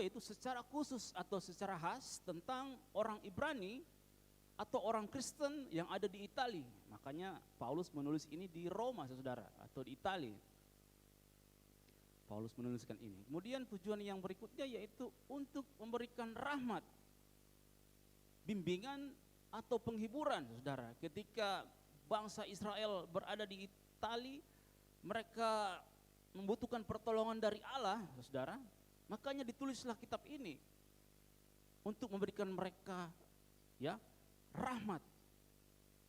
itu secara khusus atau secara khas tentang orang Ibrani atau orang Kristen yang ada di Italia. Makanya Paulus menulis ini di Roma, saudara, atau di Italia. Paulus menuliskan ini. Kemudian tujuan yang berikutnya yaitu untuk memberikan rahmat, bimbingan atau penghiburan, saudara. Ketika bangsa Israel berada di Italia, mereka membutuhkan pertolongan dari Allah, saudara. Makanya ditulislah kitab ini untuk memberikan mereka rahmat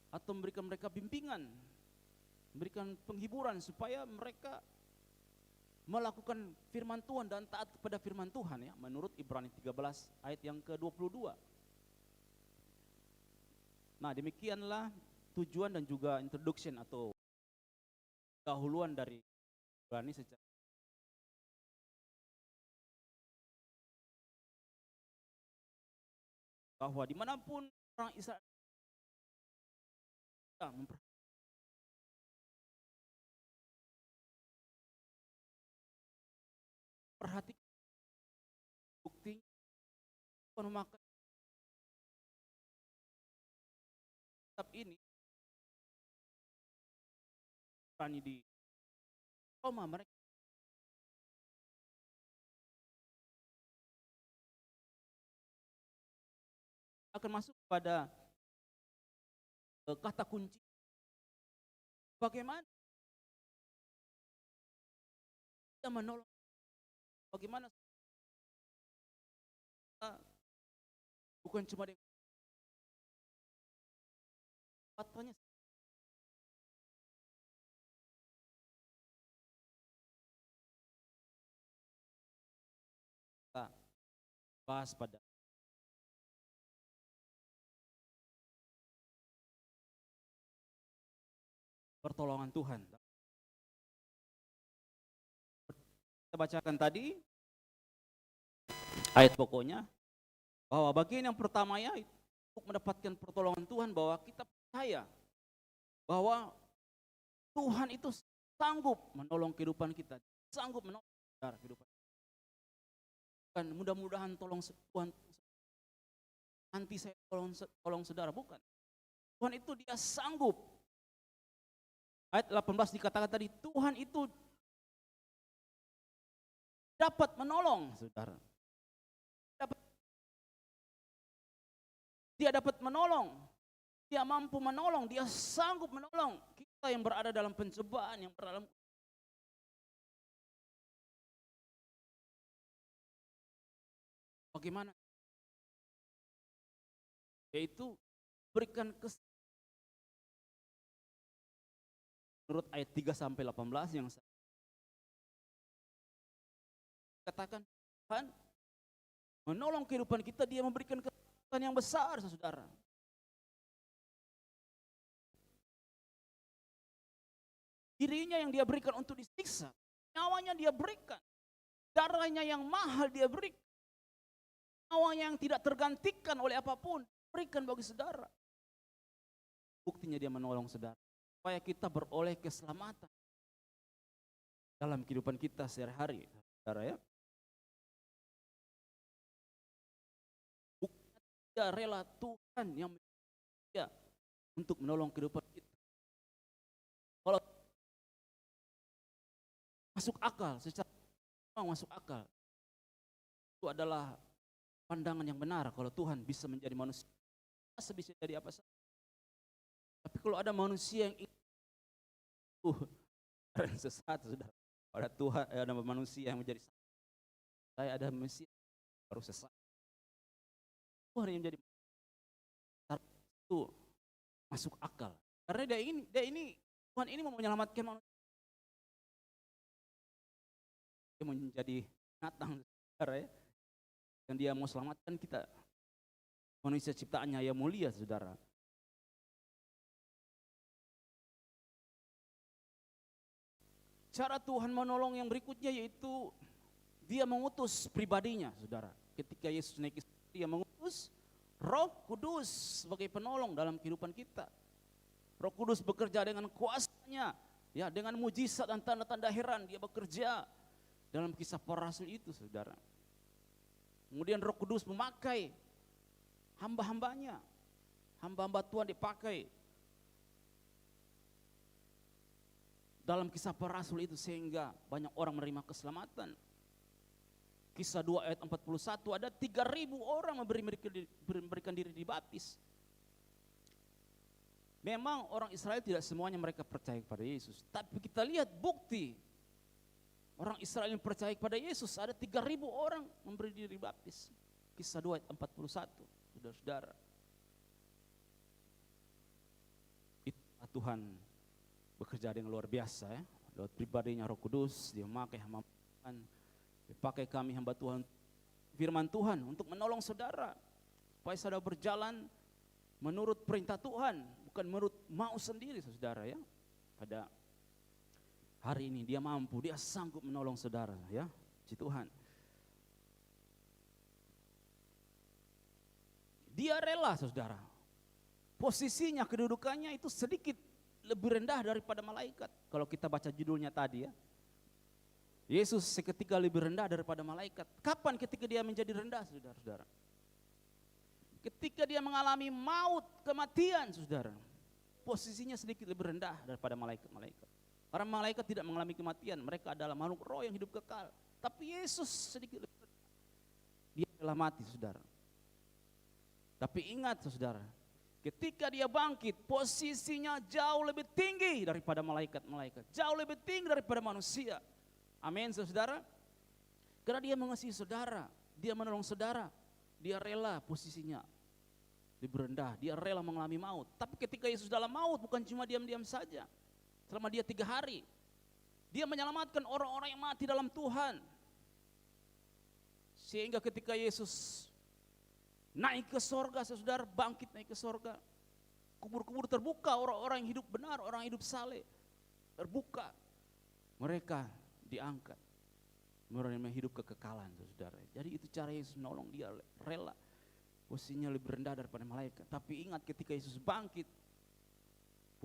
atau memberikan mereka bimbingan, memberikan penghiburan supaya mereka melakukan firman Tuhan dan taat kepada firman Tuhan, ya, menurut Ibrani 13 ayat yang ke-22. Nah, demikianlah tujuan dan juga introduction atau dahuluan dari Ibrani secara bahwa dimanapun orang Israel memperhatikan bukti memakai kitab ini di Roma, mereka akan masuk pada kata kunci bagaimana kita menolong, bagaimana kita bukan cuma dengan fatwanya, kita bahas pada pertolongan Tuhan. Kita bacakan tadi ayat pokoknya bahwa bagian yang pertama ya untuk mendapatkan pertolongan Tuhan, bahwa kita percaya bahwa Tuhan itu sanggup menolong kehidupan kita, sanggup menolong kehidupan. Bukan mudah-mudahan tolong Tuhan nanti saya tolong saudara, bukan. Tuhan itu dia sanggup. Ayat 18 dikatakan tadi, Tuhan itu dapat menolong, saudara. Dia dapat menolong, dia mampu menolong, dia sanggup menolong kita yang berada dalam pencobaan, yang berada dalam bagaimana? Yaitu berikan menurut ayat 3 sampai 18 yang saya katakan, Tuhan menolong kehidupan kita, dia memberikan kekuatan yang besar, saudara. Dirinya yang dia berikan untuk disiksa, nyawanya dia berikan, darahnya yang mahal dia berikan, nyawanya yang tidak tergantikan oleh apapun, berikan bagi saudara. Buktinya dia menolong saudara, supaya kita beroleh keselamatan dalam kehidupan kita sehari-hari, saudara, ya. Buktinya dia rela Tuhan yang dia untuk menolong kehidupan kita. Kalau masuk akal, secara masuk akal, itu adalah pandangan yang benar. Kalau Tuhan bisa menjadi manusia, bisa jadi apa saja. Tapi kalau ada manusia yang sesat, sudah ada Tuhan, ada manusia yang menjadi saya, ada manusia baru sesat. Tuhan yang menjadi itu masuk akal. Karena dia ini Tuhan ini mau menyelamatkan manusia. Dia menjadi binatang, saudara, ya. Dan dia mau selamatkan kita, manusia ciptaannya yang mulia, saudara. Cara Tuhan menolong yang berikutnya yaitu dia mengutus pribadinya, saudara. Ketika Yesus naik, dia mengutus Roh Kudus sebagai penolong dalam kehidupan kita. Roh Kudus bekerja dengan kuasanya, ya, dengan mujizat dan tanda-tanda heran dia bekerja dalam kisah para rasul itu, saudara. Kemudian Roh Kudus memakai hamba-hambanya. Hamba-hamba Tuhan dipakai dalam kisah para rasul itu sehingga banyak orang menerima keselamatan. Kisah 2 ayat 41 ada 3.000 orang memberikan diri dibaptis. Memang orang Israel tidak semuanya mereka percaya kepada Yesus. Tapi kita lihat bukti orang Israel yang percaya kepada Yesus, ada 3.000 orang memberi diri baptis. Kisah 2 ayat 41, saudara-saudara. Itulah Tuhan bekerja dengan luar biasa ya. Lewat pribadinya Roh Kudus, dia memakai hamba Tuhan, dipakai kami hamba Tuhan, firman Tuhan untuk menolong saudara. Supaya saudara berjalan menurut perintah Tuhan, bukan menurut mau sendiri saudara ya. Pada hari ini dia mampu, dia sanggup menolong saudara ya, puji Tuhan. Dia rela saudara. Posisinya, kedudukannya itu sedikit lebih rendah daripada malaikat. Kalau kita baca judulnya tadi ya. Yesus seketika lebih rendah daripada malaikat. Kapan ketika dia menjadi rendah saudara-saudara? Ketika dia mengalami maut, kematian saudara. Posisinya sedikit lebih rendah daripada malaikat-malaikat. Para malaikat tidak mengalami kematian, mereka adalah makhluk roh yang hidup kekal. Tapi Yesus sedikit lebih rendah. Dia telah mati saudara. Tapi ingat saudara, ketika dia bangkit, posisinya jauh lebih tinggi daripada malaikat-malaikat. Jauh lebih tinggi daripada manusia. Amin saudara. Karena dia mengasihi saudara, dia menolong saudara. Dia rela posisinya lebih rendah, dia rela mengalami maut. Tapi ketika Yesus dalam maut bukan cuma diam-diam saja. Selama dia 3 hari, dia menyelamatkan orang-orang yang mati dalam Tuhan. Sehingga ketika Yesus naik ke sorga, saudara, bangkit naik ke sorga, kubur-kubur terbuka, orang-orang yang hidup benar, orang yang hidup saleh terbuka, mereka diangkat, menerima hidup kekekalan, saudara. Jadi itu cara Yesus menolong, dia rela, posisinya lebih rendah daripada malaikat. Tapi ingat ketika Yesus bangkit,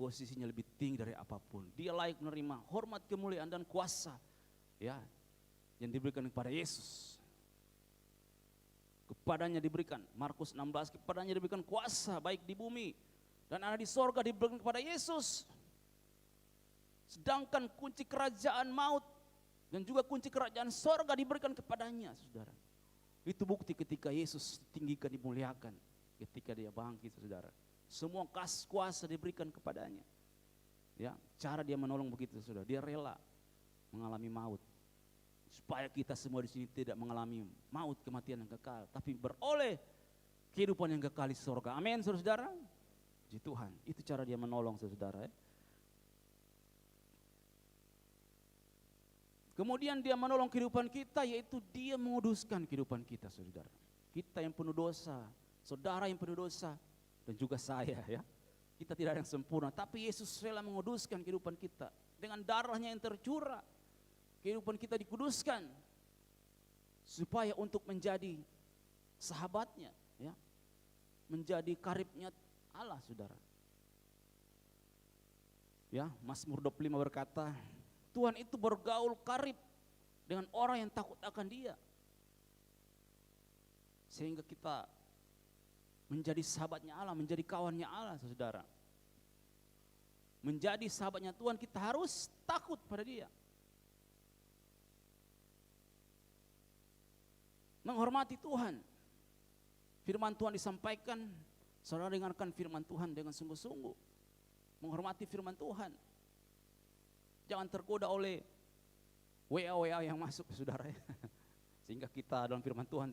posisinya lebih tinggi dari apapun. Dia layak menerima hormat, kemuliaan dan kuasa ya yang diberikan kepada Yesus. Kepadanya diberikan, Markus 16, kepadanya diberikan kuasa baik di bumi dan ada di sorga diberikan kepada Yesus. Sedangkan kunci kerajaan maut dan juga kunci kerajaan sorga diberikan kepadanya, saudara. Itu bukti ketika Yesus ditinggikan, dimuliakan, ketika dia bangkit, saudara. Semua kuasa diberikan kepadanya. Ya, cara dia menolong begitu, saudara. Dia rela mengalami maut supaya kita semua di sini tidak mengalami maut, kematian yang kekal, tapi beroleh kehidupan yang kekal di surga. Amin, saudara. Puji Tuhan. Itu cara dia menolong, saudara. Ya. Kemudian dia menolong kehidupan kita, yaitu dia menguduskan kehidupan kita, saudara. Kita yang penuh dosa, saudara yang penuh dosa, dan juga saya ya. Kita tidak ada yang sempurna, tapi Yesus rela menguduskan kehidupan kita. Dengan darahnya yang tercurah, kehidupan kita dikuduskan. Supaya untuk menjadi sahabatnya ya. Menjadi karibnya Allah, saudara. Ya, Mazmur 25 berkata, Tuhan itu bergaul karib dengan orang yang takut akan Dia. Sehingga kita menjadi sahabatnya Allah, menjadi kawannya Allah, saudara. Menjadi sahabatnya Tuhan, kita harus takut pada Dia. Menghormati Tuhan. Firman Tuhan disampaikan, saudara dengarkan firman Tuhan dengan sungguh-sungguh. Menghormati firman Tuhan. Jangan tergoda oleh WA yang masuk, saudara. Sehingga kita dalam firman Tuhan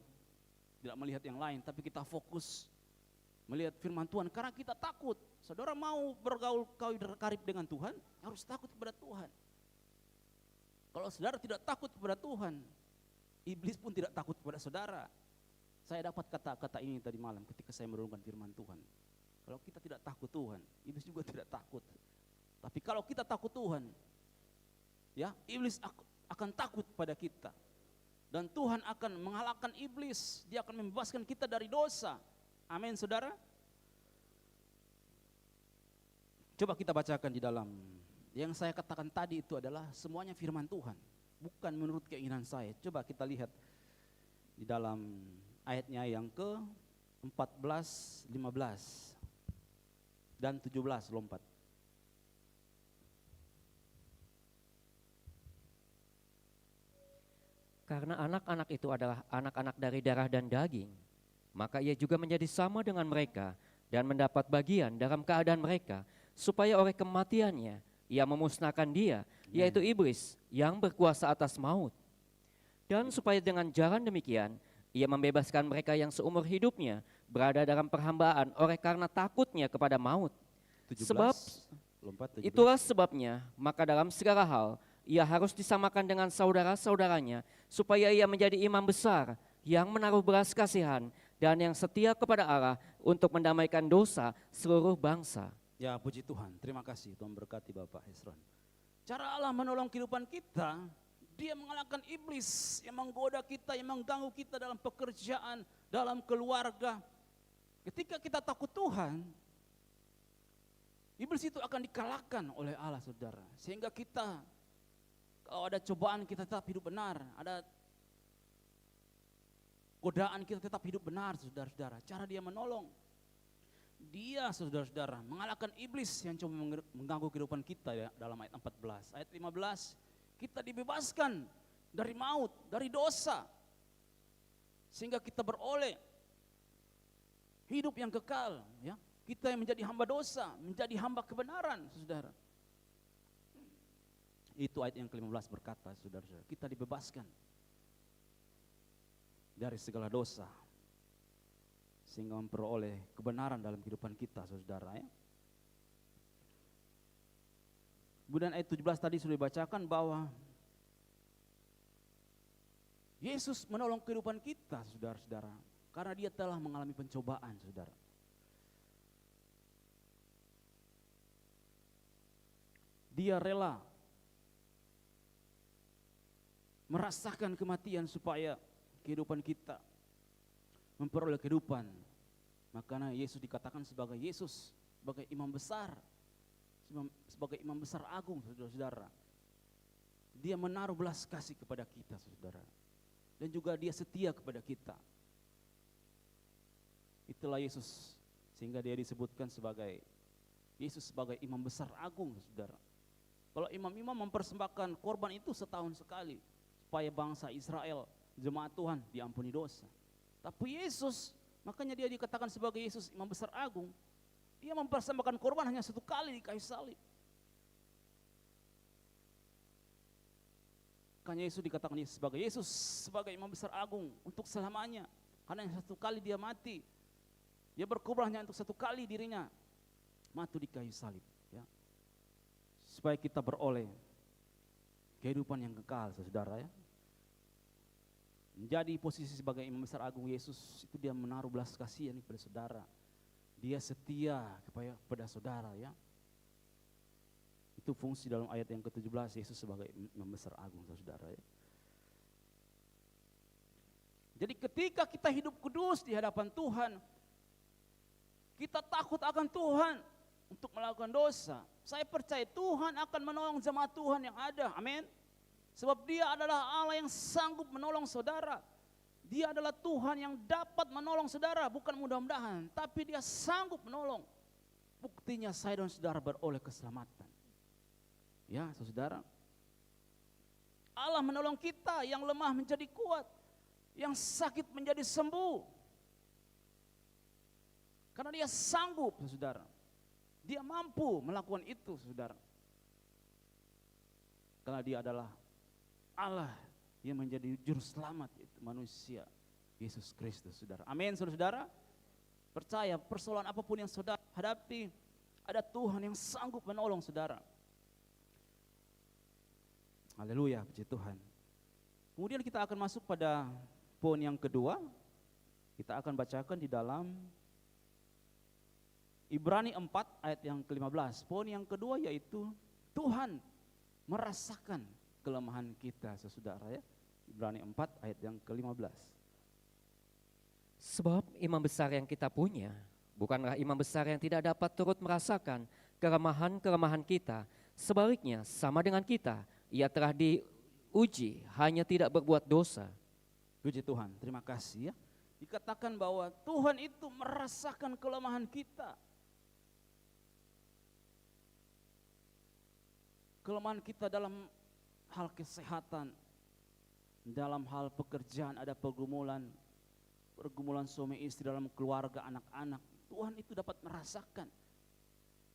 tidak melihat yang lain, tapi kita fokus melihat firman Tuhan karena kita takut. Saudara mau bergaul karib dengan Tuhan, harus takut kepada Tuhan. Kalau saudara tidak takut kepada Tuhan, iblis pun tidak takut kepada saudara. Saya dapat kata-kata ini tadi malam ketika saya merenungkan firman Tuhan. Kalau kita tidak takut Tuhan, iblis juga tidak takut. Tapi kalau kita takut Tuhan, ya, iblis akan takut pada kita. Dan Tuhan akan mengalahkan iblis, Dia akan membebaskan kita dari dosa. Amin, saudara. Coba kita bacakan di dalam, yang saya katakan tadi itu adalah semuanya firman Tuhan, bukan menurut keinginan saya. Coba kita lihat di dalam ayatnya yang ke-14, 15 dan 17 lompat. Karena anak-anak itu adalah anak-anak dari darah dan daging, maka ia juga menjadi sama dengan mereka dan mendapat bagian dalam keadaan mereka, supaya oleh kematiannya ia memusnahkan dia, yaitu iblis yang berkuasa atas maut. Dan supaya dengan jalan demikian, ia membebaskan mereka yang seumur hidupnya berada dalam perhambaan oleh karena takutnya kepada maut. 17, Sebab lompat 17. itulah sebabnya, maka dalam segala hal, ia harus disamakan dengan saudara-saudaranya, supaya ia menjadi imam besar yang menaruh belas kasihan dan yang setia kepada Allah untuk mendamaikan dosa seluruh bangsa. Ya, puji Tuhan. Terima kasih. Tuhan berkati Bapak Hezron. Cara Allah menolong kehidupan kita, Dia mengalahkan iblis yang menggoda kita, yang mengganggu kita dalam pekerjaan, dalam keluarga. Ketika kita takut Tuhan, iblis itu akan dikalahkan oleh Allah, saudara. Sehingga kita, kalau ada cobaan, kita tetap hidup benar. Ada godaan, kita tetap hidup benar, saudara-saudara. Cara Dia menolong, Dia, saudara-saudara, mengalahkan iblis yang coba mengganggu kehidupan kita ya, dalam ayat 14. Ayat 15, kita dibebaskan dari maut, dari dosa. Sehingga kita beroleh hidup yang kekal. Ya. Kita yang menjadi hamba dosa, menjadi hamba kebenaran, saudara. Itu ayat yang ke-15 berkata, saudara-saudara, kita dibebaskan dari segala dosa, sehingga memperoleh kebenaran dalam kehidupan kita, saudara. Ya. Kemudian ayat 17 tadi sudah dibacakan bahwa Yesus menolong kehidupan kita, saudara-saudara, karena Dia telah mengalami pencobaan, saudara. Dia rela merasakan kematian supaya kehidupan kita memperoleh kehidupan. Makanya Yesus dikatakan sebagai Yesus, sebagai imam besar, sebagai imam besar agung, saudara-saudara. Dia menaruh belas kasih kepada kita, saudara. Dan juga Dia setia kepada kita. Itulah Yesus, sehingga Dia disebutkan sebagai Yesus sebagai imam besar agung, saudara. Kalau imam-imam mempersembahkan korban itu setahun sekali, supaya bangsa Israel, jemaat Tuhan, diampuni dosa. Tapi Yesus, makanya Dia dikatakan sebagai Yesus imam besar agung, Dia mempersembahkan korban hanya satu kali di kayu salib. Makanya Yesus dikatakan sebagai Yesus sebagai imam besar agung untuk selamanya. Karena yang satu kali Dia mati, Dia berkorban hanya untuk satu kali dirinya mati di kayu salib. Ya. Supaya kita beroleh kehidupan yang kekal, saudara. Ya. Menjadi posisi sebagai imam besar agung Yesus, itu Dia menaruh belas kasihan kepada saudara. Dia setia kepada saudara, ya. Itu fungsi dalam ayat yang ke-17, Yesus sebagai imam besar agung, saudara, ya. Jadi ketika kita hidup kudus di hadapan Tuhan, kita takut akan Tuhan untuk melakukan dosa. Saya percaya Tuhan akan menolong jemaat Tuhan yang ada, amin. Sebab Dia adalah Allah yang sanggup menolong saudara. Dia adalah Tuhan yang dapat menolong saudara, bukan mudah-mudahan, tapi Dia sanggup menolong. Buktinya saya dan saudara beroleh keselamatan. Ya, saudara. Allah menolong kita yang lemah menjadi kuat, yang sakit menjadi sembuh. Karena Dia sanggup, saudara. Dia mampu melakukan itu, saudara. Karena Dia adalah Allah yang menjadi juru selamat itu manusia, Yesus Kristus, saudara. Amin, saudara-saudara. Percaya persoalan apapun yang saudara hadapi, ada Tuhan yang sanggup menolong saudara. Haleluya, puji Tuhan. Kemudian kita akan masuk pada poin yang kedua. Kita akan bacakan di dalam Ibrani 4 ayat yang ke-15. Poin yang kedua yaitu Tuhan merasakan kelemahan kita, saudara, ya. Ibrani 4 ayat yang ke-15. Sebab imam besar yang kita punya bukanlah imam besar yang tidak dapat turut merasakan kelemahan-kelemahan kita. Sebaliknya, sama dengan kita, Ia telah diuji, hanya tidak berbuat dosa. Puji Tuhan, terima kasih, ya. Dikatakan bahwa Tuhan itu merasakan kelemahan kita. Kelemahan kita dalam hal kesehatan, dalam hal pekerjaan ada pergumulan suami istri, dalam keluarga, anak-anak. Tuhan itu dapat merasakan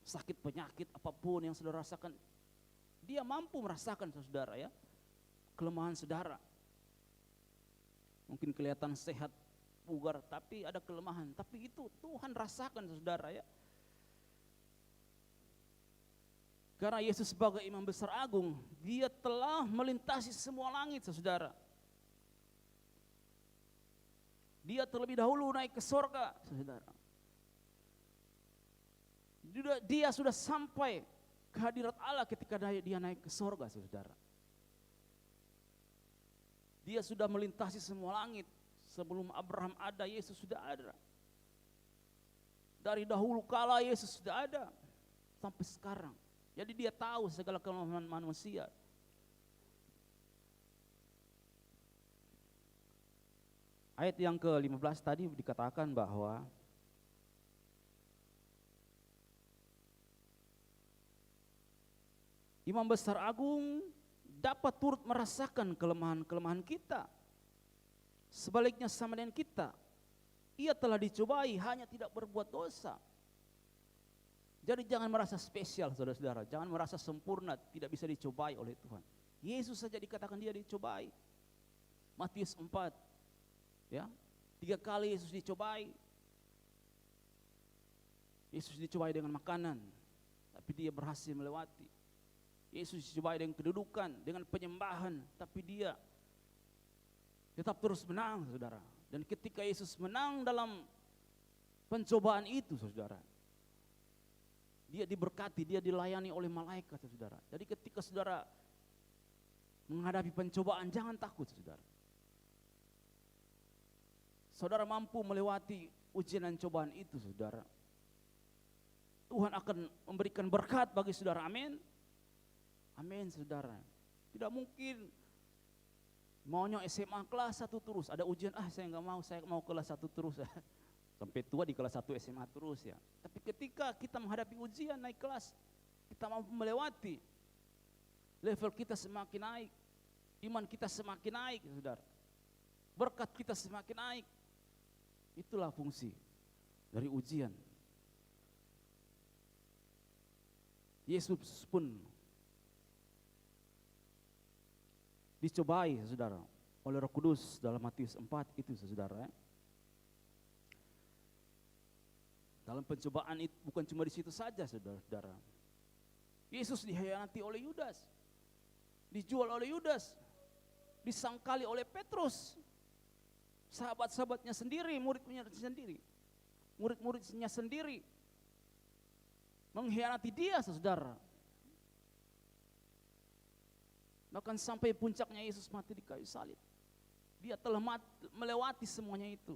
sakit penyakit apapun yang saudara rasakan. Dia mampu merasakan, saudara, ya, kelemahan saudara. Mungkin kelihatan sehat, bugar, tapi ada kelemahan. Tapi itu Tuhan rasakan, saudara, ya. Karena Yesus sebagai imam besar agung, dia telah melintasi semua langit, saudara. Dia terlebih dahulu naik ke sorga, saudara. Dia sudah sampai ke hadirat Allah ketika dia naik ke sorga, saudara. Dia sudah melintasi semua langit. Sebelum Abraham ada, Yesus sudah ada. Dari dahulu kala Yesus sudah ada sampai sekarang. Jadi dia tahu segala kelemahan manusia. Ayat yang ke-15 tadi dikatakan bahwa Imam Besar Agung dapat turut merasakan kelemahan-kelemahan kita. Sebaliknya sama dengan kita, ia telah dicobai hanya tidak berbuat dosa. Jadi jangan merasa spesial, saudara-saudara. Jangan merasa sempurna, tidak bisa dicobai oleh Tuhan. Yesus saja dikatakan dia dicobai. Matius 4, ya, 3 kali Yesus dicobai. Yesus dicobai dengan makanan, tapi dia berhasil melewati. Yesus dicobai dengan kedudukan, dengan penyembahan, tapi dia tetap terus menang, saudara. Dan ketika Yesus menang dalam pencobaan itu, saudara, dia diberkati, dia dilayani oleh malaikat, saudara. Jadi ketika saudara menghadapi pencobaan, jangan takut, saudara. Saudara mampu melewati ujian dan cobaan itu, saudara. Tuhan akan memberikan berkat bagi saudara, amin. Amin, saudara. Tidak mungkin maunya SMA kelas 1 terus, ada ujian, saya mau kelas 1 terus. Sampai tua di kelas 1 SMA terus, ya. Tapi ketika kita menghadapi ujian naik kelas, kita mampu melewati, level kita semakin naik, iman kita semakin naik, saudara. Berkat kita semakin naik. Itulah fungsi dari ujian. Yesus pun dicobai, saudara, oleh Roh Kudus dalam Matius 4 itu, saudara. Dalam pencobaan itu bukan cuma di situ saja, saudara. Yesus dikhianati oleh Yudas, dijual oleh Yudas, disangkali oleh Petrus, sahabat-sahabatnya sendiri, murid-muridnya sendiri mengkhianati dia, saudara. Bahkan sampai puncaknya Yesus mati di kayu salib. Dia telah melewati semuanya itu.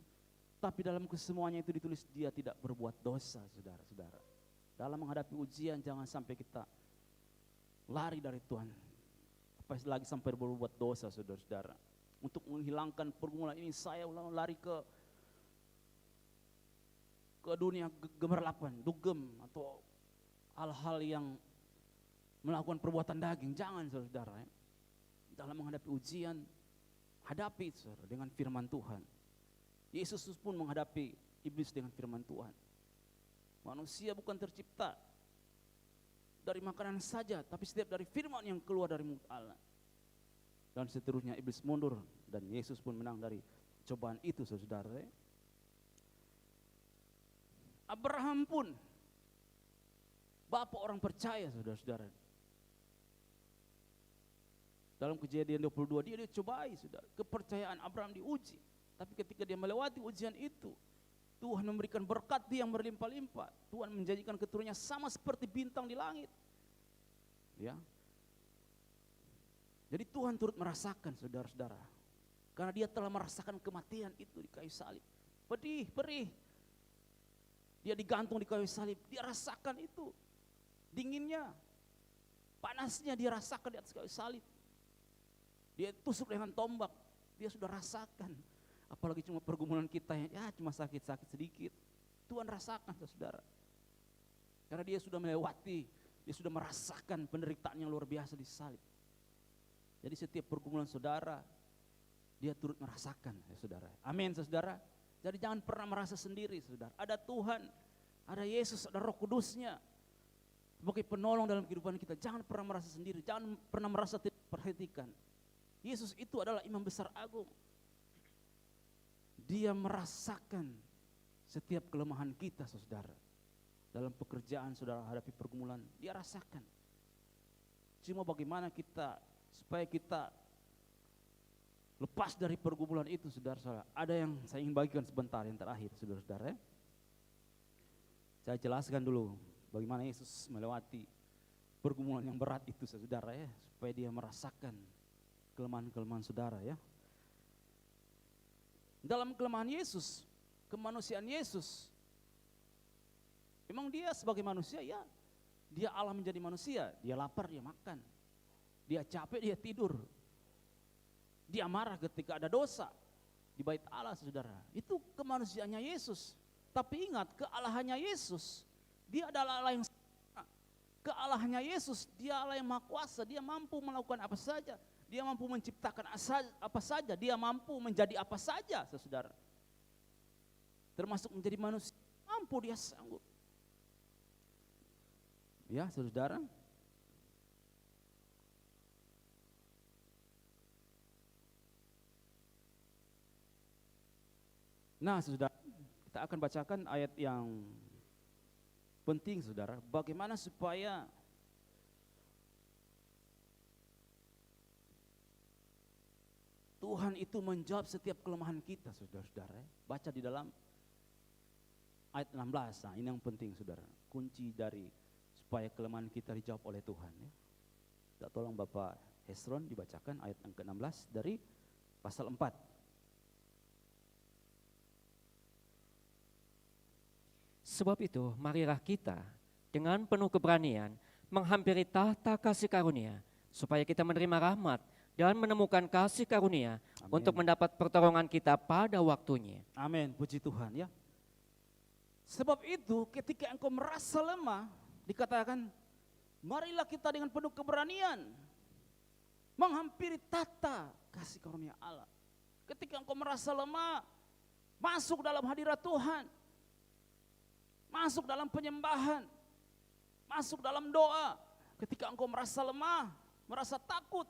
Tapi dalam kesemuanya itu ditulis dia tidak berbuat dosa, saudara-saudara. Dalam menghadapi ujian jangan sampai kita lari dari Tuhan. Apalagi sampai berbuat dosa, saudara-saudara. Untuk menghilangkan pergumulan ini saya lari ke dunia gemerlapan, dugem, atau hal-hal yang melakukan perbuatan daging. Jangan, saudara. Dalam menghadapi ujian, hadapi, saudara, dengan firman Tuhan. Yesus pun menghadapi iblis dengan firman Tuhan. Manusia bukan tercipta dari makanan saja, tapi setiap dari firman yang keluar dari mulut Allah. Dan seterusnya iblis mundur dan Yesus pun menang dari cobaan itu, saudara. Abraham pun bapak orang percaya, saudara-saudara. Dalam Kejadian 22 dia dicobai, saudara. Kepercayaan Abraham diuji. Tapi ketika dia melewati ujian itu, Tuhan memberikan berkat dia yang berlimpah-limpah. Tuhan menjadikan keturunannya sama seperti bintang di langit. Ya. Jadi Tuhan turut merasakan, saudara-saudara. Karena dia telah merasakan kematian itu di kayu salib. Pedih, perih. Dia digantung di kayu salib, dia rasakan itu. Dinginnya, panasnya dia rasakan di atas kayu salib. Dia tusuk dengan tombak, dia sudah rasakan. Apalagi cuma pergumulan kita yang ya cuma sakit-sakit sedikit. Tuhan rasakan saudara. Karena dia sudah melewati, dia sudah merasakan penderitaan yang luar biasa di salib. Jadi setiap pergumulan saudara, dia turut merasakan ya saudara. Amin saudara. Jadi jangan pernah merasa sendiri saudara. Ada Tuhan, ada Yesus, ada Roh Kudusnya sebagai penolong dalam kehidupan kita. Jangan pernah merasa sendiri, jangan pernah merasa tidak diperhatikan. Yesus itu adalah imam besar agung. Dia merasakan setiap kelemahan kita saudara. Dalam pekerjaan saudara hadapi pergumulan, dia rasakan. Cuma bagaimana kita, supaya kita lepas dari pergumulan itu saudara-saudara. Ada yang saya ingin bagikan sebentar yang terakhir saudara-saudara. Saya jelaskan dulu bagaimana Yesus melewati pergumulan yang berat itu saudara ya. Supaya dia merasakan kelemahan-kelemahan saudara ya. Dalam kelemahan Yesus, kemanusiaan Yesus, memang dia sebagai manusia ya, dia Allah menjadi manusia, dia lapar dia makan, dia capek dia tidur, dia marah ketika ada dosa di bait Allah saudara. Itu kemanusiaannya Yesus. Tapi ingat kealahannya Yesus, dia adalah Allah yang sempurna. Kealahannya Yesus, dia Allah yang maha kuasa, dia mampu melakukan apa saja. Dia mampu menciptakan apa saja, dia mampu menjadi apa saja saudara. Termasuk menjadi manusia, mampu dia sanggup. Ya saudara. Nah saudara, kita akan bacakan ayat yang penting saudara. Bagaimana supaya Tuhan itu menjawab setiap kelemahan kita saudara-saudara. Baca di dalam ayat 16, nah ini yang penting saudara. Kunci dari supaya kelemahan kita dijawab oleh Tuhan ya. Kita tolong Bapak Hesron dibacakan ayat yang ke-16 dari pasal 4. Sebab itu marilah kita dengan penuh keberanian menghampiri tahta kasih karunia, supaya kita menerima rahmat dan menemukan kasih karunia. Amin. Untuk mendapat pertolongan kita pada waktunya. Amin, puji Tuhan ya. Sebab itu ketika engkau merasa lemah, dikatakan marilah kita dengan penuh keberanian menghampiri tahta kasih karunia Allah. Ketika engkau merasa lemah, masuk dalam hadirat Tuhan, masuk dalam penyembahan, masuk dalam doa. Ketika engkau merasa lemah, merasa takut,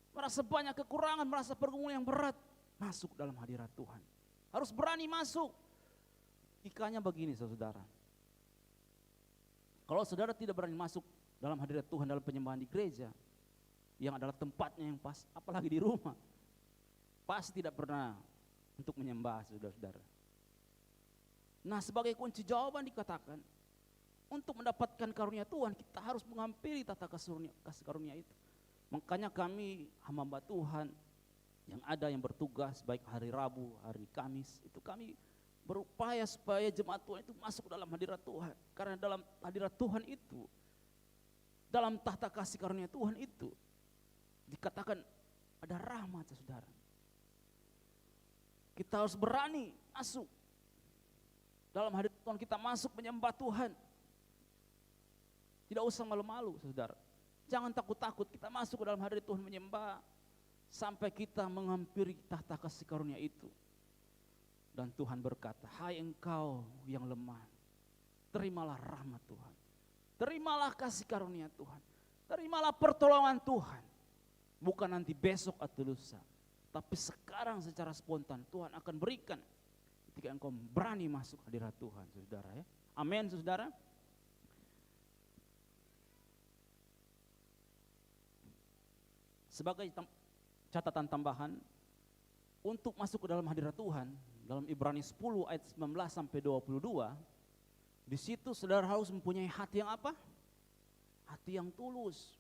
merasa banyak kekurangan, merasa pergumulan yang berat, masuk dalam hadirat Tuhan. Harus berani masuk. Logikanya begini saudara. Kalau saudara tidak berani masuk dalam hadirat Tuhan dalam penyembahan di gereja, yang adalah tempatnya yang pas, apalagi di rumah, pasti tidak pernah untuk menyembah saudara-saudara. Nah sebagai kunci jawaban dikatakan, untuk mendapatkan karunia Tuhan, kita harus menghampiri tahta kasih karunia itu. Makanya kami hamba Tuhan yang ada yang bertugas baik hari Rabu, hari Kamis, itu kami berupaya supaya jemaat Tuhan itu masuk dalam hadirat Tuhan. Karena dalam hadirat Tuhan itu, dalam tahta kasih karunia Tuhan itu, dikatakan ada rahmat saudara. Kita harus berani masuk dalam hadirat Tuhan, kita masuk menyembah Tuhan. Tidak usah malu-malu saudara. Jangan takut-takut, kita masuk ke dalam hadirat Tuhan menyembah sampai kita menghampiri tahta kasih karunia itu. Dan Tuhan berkata, hai engkau yang lemah, terimalah rahmat Tuhan. Terimalah kasih karunia Tuhan. Terimalah pertolongan Tuhan. Bukan nanti besok atau lusa, tapi sekarang secara spontan Tuhan akan berikan ketika engkau berani masuk hadirat Tuhan saudara ya. Amin saudara. Sebagai catatan tambahan, untuk masuk ke dalam hadirat Tuhan, dalam Ibrani 10 ayat 19 sampai 22, di situ saudara harus mempunyai hati yang apa? Hati yang tulus.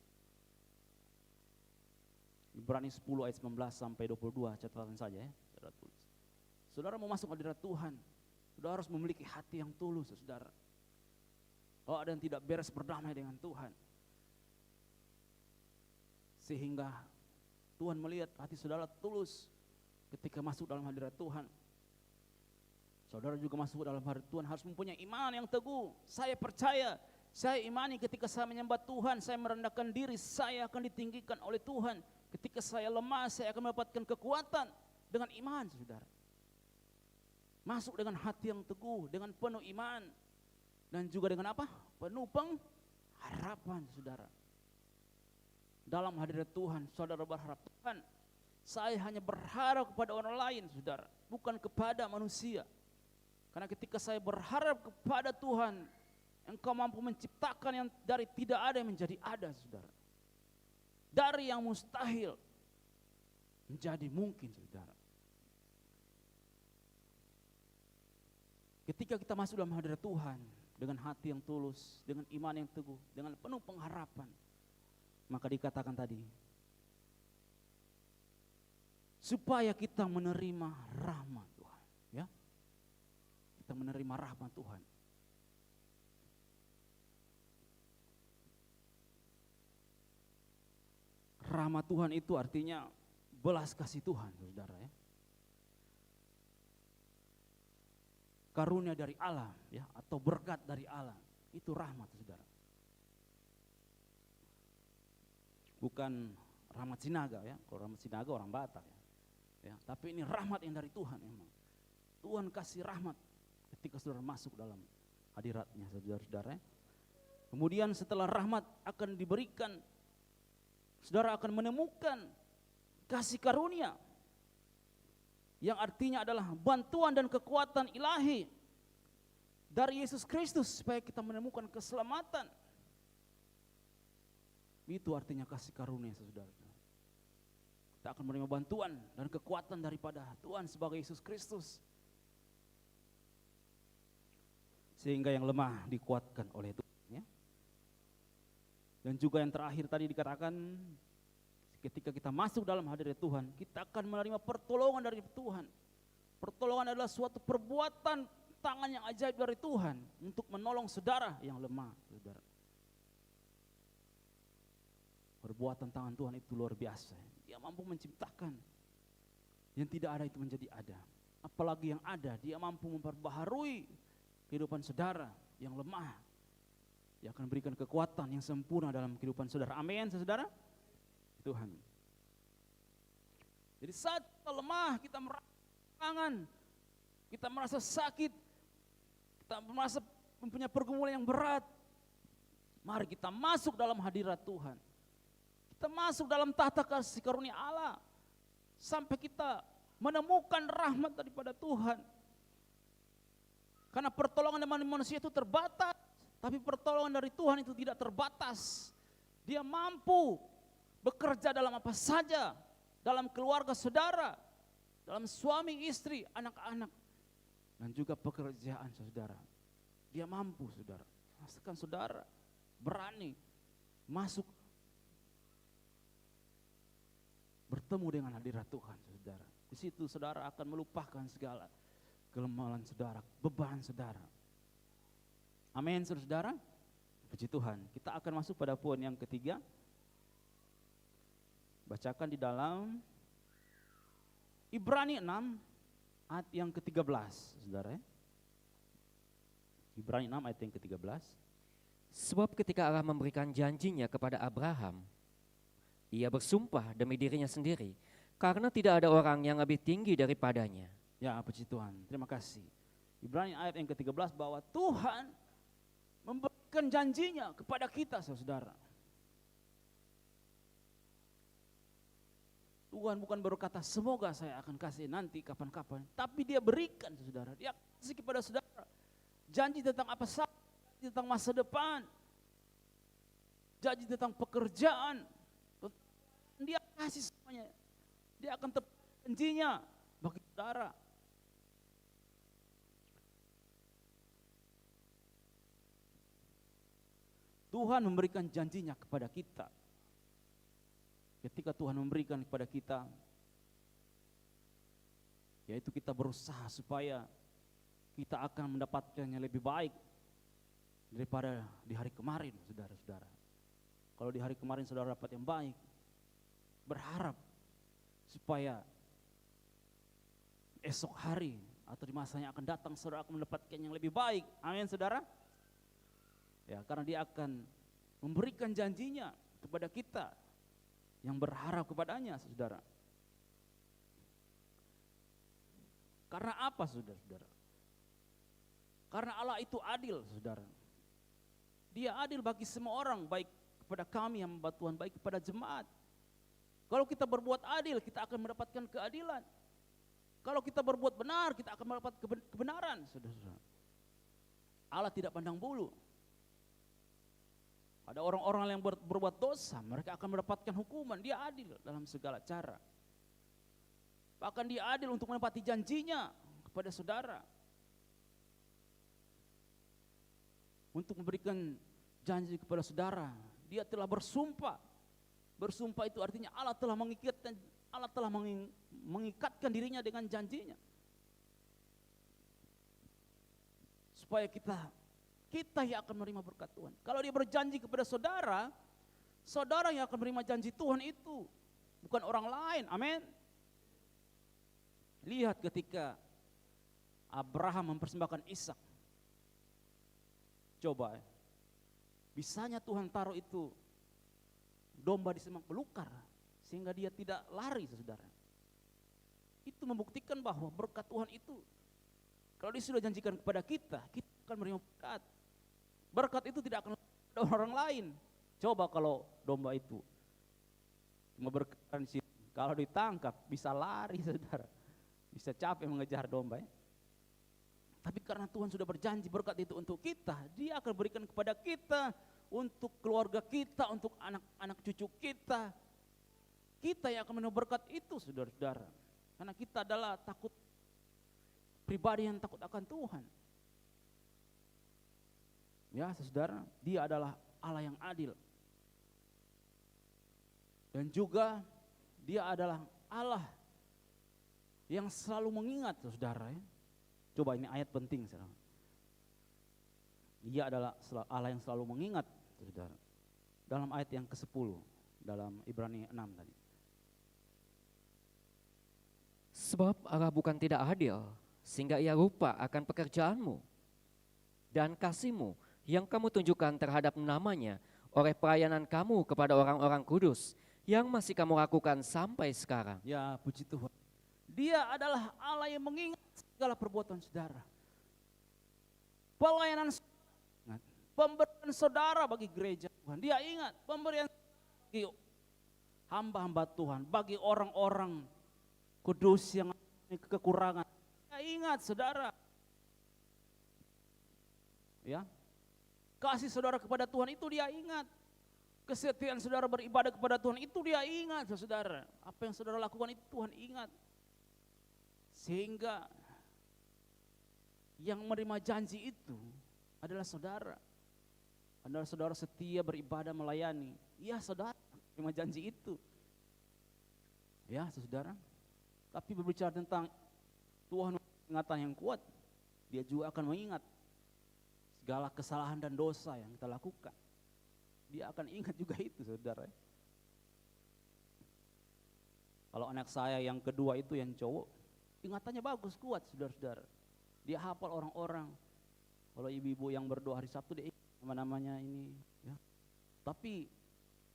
Ibrani 10 ayat 19 sampai 22, catatan saja ya, saudara tulis. Saudara mau masuk hadirat Tuhan, saudara harus memiliki hati yang tulus saudara. Kalau ada yang tidak beres, berdamai dengan Tuhan. Sehingga Tuhan melihat hati saudara tulus ketika masuk dalam hadirat Tuhan. Saudara juga masuk dalam hadirat Tuhan harus mempunyai iman yang teguh. Saya percaya, saya imani ketika saya menyembah Tuhan, saya merendahkan diri, saya akan ditinggikan oleh Tuhan. Ketika saya lemah, saya akan mendapatkan kekuatan dengan iman, saudara. Masuk dengan hati yang teguh, dengan penuh iman. Dan juga dengan apa? Penuh pengharapan, saudara. Dalam hadirat Tuhan, saudara berharap, Tuhan, saya hanya berharap kepada orang lain, saudara, bukan kepada manusia. Karena ketika saya berharap kepada Tuhan, Engkau mampu menciptakan yang dari tidak ada yang menjadi ada, saudara. Dari yang mustahil menjadi mungkin, saudara. Ketika kita masuk dalam hadirat Tuhan dengan hati yang tulus, dengan iman yang teguh, dengan penuh pengharapan, maka dikatakan tadi, supaya kita menerima rahmat Tuhan, ya. Kita menerima rahmat Tuhan. Rahmat Tuhan itu artinya belas kasih Tuhan, saudara, ya. Karunia dari Allah, ya, atau berkat dari Allah, itu rahmat, saudara. Bukan rahmat sinaga, ya. Kalau rahmat sinaga orang Batak, ya. Ya, tapi ini rahmat yang dari Tuhan memang. Tuhan kasih rahmat ketika saudara masuk dalam hadiratnya, saudara-saudara. Kemudian setelah rahmat akan diberikan, saudara akan menemukan kasih karunia yang artinya adalah bantuan dan kekuatan ilahi dari Yesus Kristus supaya kita menemukan keselamatan. Itu artinya kasih karunia, saudara. Kita akan menerima bantuan dan kekuatan daripada Tuhan sebagai Yesus Kristus. Sehingga yang lemah dikuatkan oleh Tuhan, ya. Dan juga yang terakhir tadi dikatakan, ketika kita masuk dalam hadirat Tuhan, kita akan menerima pertolongan dari Tuhan. Pertolongan adalah suatu perbuatan tangan yang ajaib dari Tuhan untuk menolong saudara yang lemah, saudara. Perbuatan tangan Tuhan itu luar biasa. Dia mampu menciptakan yang tidak ada itu menjadi ada. Apalagi yang ada, dia mampu memperbaharui kehidupan saudara yang lemah. Dia akan berikan kekuatan yang sempurna dalam kehidupan saudara. Amin, saudara. Tuhan. Jadi saat kita lemah, kita merasa kangen, kita merasa sakit, kita merasa mempunyai pergumulan yang berat, mari kita masuk dalam hadirat Tuhan. Kita masuk dalam tahta kasih karunia Allah sampai kita menemukan rahmat daripada Tuhan. Karena pertolongan dari manusia itu terbatas, tapi pertolongan dari Tuhan itu tidak terbatas. Dia mampu bekerja dalam apa saja, dalam keluarga saudara, dalam suami, istri, anak-anak, dan juga pekerjaan saudara. Dia mampu, saudara. Pastikan saudara berani masuk bertemu dengan hadirat Tuhan, saudara. Di situ saudara akan melupakan segala kelemahan saudara, beban saudara. Amin, saudara. Puji Tuhan. Kita akan masuk pada poin yang ketiga. Bacakan di dalam Ibrani 6 ayat yang ke-13, saudara. Ibrani 6 ayat yang ke-13. Sebab ketika Allah memberikan janjinya kepada Abraham, ia bersumpah demi dirinya sendiri, karena tidak ada orang yang lebih tinggi daripadanya. Ya, puji Tuhan. Terima kasih. Ibrani ayat yang ke-13 bahwa Tuhan memberikan janjinya kepada kita, saudara. Tuhan bukan berkata semoga saya akan kasih nanti kapan-kapan, tapi dia berikan, saudara. Dia kasih kepada saudara janji tentang apa saja, janji tentang masa depan, janji tentang pekerjaan. Dia kasih semuanya. Dia akan tepat janjinya bagi saudara. Tuhan memberikan janjinya kepada kita. Ketika Tuhan memberikan kepada kita, yaitu kita berusaha supaya kita akan mendapatkannya lebih baik daripada di hari kemarin, saudara-saudara. Kalau di hari kemarin saudara dapat yang baik, berharap supaya esok hari atau di masa yang akan datang saudara akan mendapatkan yang lebih baik. Amin saudara. Ya, karena dia akan memberikan janjinya kepada kita yang berharap kepadanya saudara. Karena apa saudara-saudara? Karena Allah itu adil saudara. Dia adil bagi semua orang, baik kepada kami yang hamba Tuhan, baik kepada jemaat. Kalau kita berbuat adil, kita akan mendapatkan keadilan. Kalau kita berbuat benar, kita akan mendapat kebenaran, saudara-saudara. Allah tidak pandang bulu. Ada orang-orang yang berbuat dosa, mereka akan mendapatkan hukuman. Dia adil dalam segala cara. Bahkan dia adil untuk menepati janjinya kepada saudara. Untuk memberikan janji kepada saudara, dia telah bersumpah. Bersumpah itu artinya Allah telah mengikatkan dirinya dengan janjinya. Supaya kita yang akan menerima berkat Tuhan. Kalau dia berjanji kepada saudara, saudara yang akan menerima janji Tuhan itu, bukan orang lain. Amin. Lihat ketika Abraham mempersembahkan Ishak. Coba, bisanya Tuhan taruh itu domba di semak belukar sehingga dia tidak lari, saudara. Itu membuktikan bahwa berkat Tuhan itu, kalau dia sudah janjikan kepada kita, kita akan menerima berkat. Berkat itu tidak akan ada orang lain. Coba kalau domba itu cuma berkeliaran di situ, kalau ditangkap bisa lari, saudara, bisa capek mengejar domba. Tapi karena Tuhan sudah berjanji berkat itu untuk kita, dia akan berikan kepada kita, untuk keluarga kita, untuk anak-anak cucu kita. Kita yang akan menerima berkat itu, saudara-saudara. Karena kita adalah pribadi yang takut akan Tuhan. Ya, saudara, dia adalah Allah yang adil. Dan juga dia adalah Allah yang selalu mengingat, saudara. Coba ini ayat penting, saudara. Dia adalah Allah yang selalu mengingat, saudara. Dalam ayat yang ke-10, dalam Ibrani 6 tadi. Sebab Allah bukan tidak adil, sehingga ia lupa akan pekerjaanmu dan kasihmu yang kamu tunjukkan terhadap namanya oleh pelayanan kamu kepada orang-orang kudus yang masih kamu lakukan sampai sekarang. Ya, puji Tuhan. Dia adalah Allah yang mengingat segala perbuatan saudara. Pelayanan, pemberian saudara bagi gereja Tuhan. Dia ingat pemberian bagi hamba-hamba Tuhan, bagi orang-orang kudus yang kekurangan. Dia ingat saudara. Ya. Kasih saudara kepada Tuhan itu dia ingat. Kesetiaan saudara beribadah kepada Tuhan itu dia ingat, saudara. Apa yang saudara lakukan itu Tuhan ingat. Sehingga yang menerima janji itu adalah saudara. Adalah saudara setia beribadah melayani. Ya saudara menerima janji itu. Ya saudara. Tapi berbicara tentang Tuhan ingatan yang kuat, dia juga akan mengingat segala kesalahan dan dosa yang kita lakukan. Dia akan ingat juga itu, saudara. Kalau anak saya yang kedua itu yang cowok, ingatannya bagus, kuat, saudara-saudara. Dia hafal orang-orang. Kalau ibu-ibu yang berdoa hari Sabtu, dia ingat nama-namanya ini. Ya. Tapi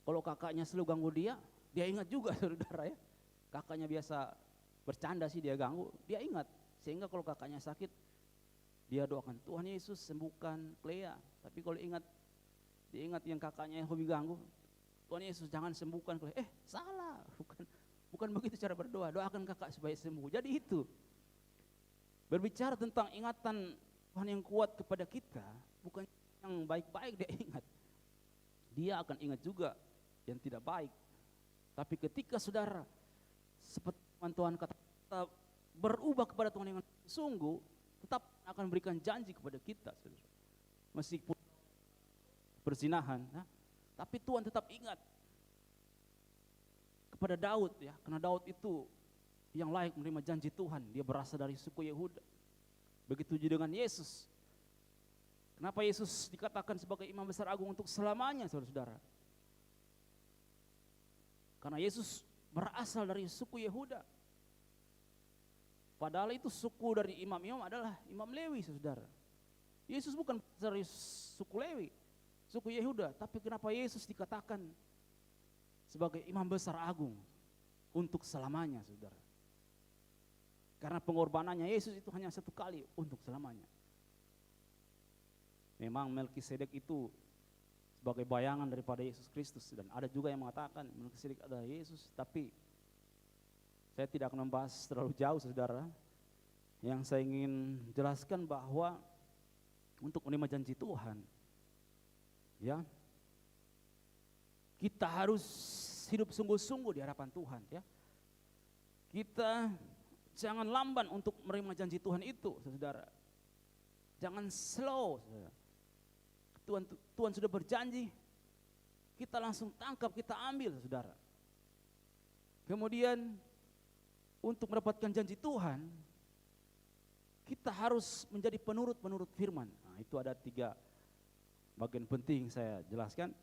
kalau kakaknya selalu ganggu dia ingat juga, saudara ya. Kakaknya biasa bercanda sih dia ganggu, dia ingat. Sehingga kalau kakaknya sakit, dia doakan, Tuhan Yesus sembuhkan Clea. Tapi kalau dia ingat yang kakaknya yang hobi ganggu, Tuhan Yesus jangan sembuhkan Clea. Salah, bukan begitu cara berdoa. Doakan kakak supaya sembuh. Jadi itu, berbicara tentang ingatan Tuhan yang kuat kepada kita, bukan yang baik-baik dia ingat. Dia akan ingat juga yang tidak baik. Tapi ketika saudara, seperti Tuhan kata, berubah kepada Tuhan yang sungguh, tetap akan memberikan janji kepada kita, saudara. Meskipun perzinahan, ya, tapi Tuhan tetap ingat kepada Daud, ya, karena Daud itu yang layak menerima janji Tuhan. Dia berasal dari suku Yehuda. Begitu juga dengan Yesus. Kenapa Yesus dikatakan sebagai imam besar agung untuk selamanya, saudara-saudara? Karena Yesus berasal dari suku Yehuda. Padahal itu suku dari imam-imam adalah imam Lewi, saudara. Yesus bukan dari suku Lewi, suku Yehuda, tapi kenapa Yesus dikatakan sebagai imam besar agung untuk selamanya, saudara? Karena pengorbanannya Yesus itu hanya satu kali untuk selamanya. Memang Melkisedek itu sebagai bayangan daripada Yesus Kristus, dan ada juga yang mengatakan Melkisedek adalah Yesus, tapi saya tidak akan membahas terlalu jauh, saudara. Yang saya ingin jelaskan bahwa untuk menerima janji Tuhan, ya, kita harus hidup sungguh-sungguh di hadapan Tuhan, ya. Kita jangan lamban untuk menerima janji Tuhan itu, saudara. Jangan slow, saudara. Tuhan sudah berjanji, kita langsung tangkap, kita ambil, saudara. Kemudian untuk mendapatkan janji Tuhan, kita harus menjadi penurut-penurut firman. Nah, itu ada 3 bagian penting saya jelaskan.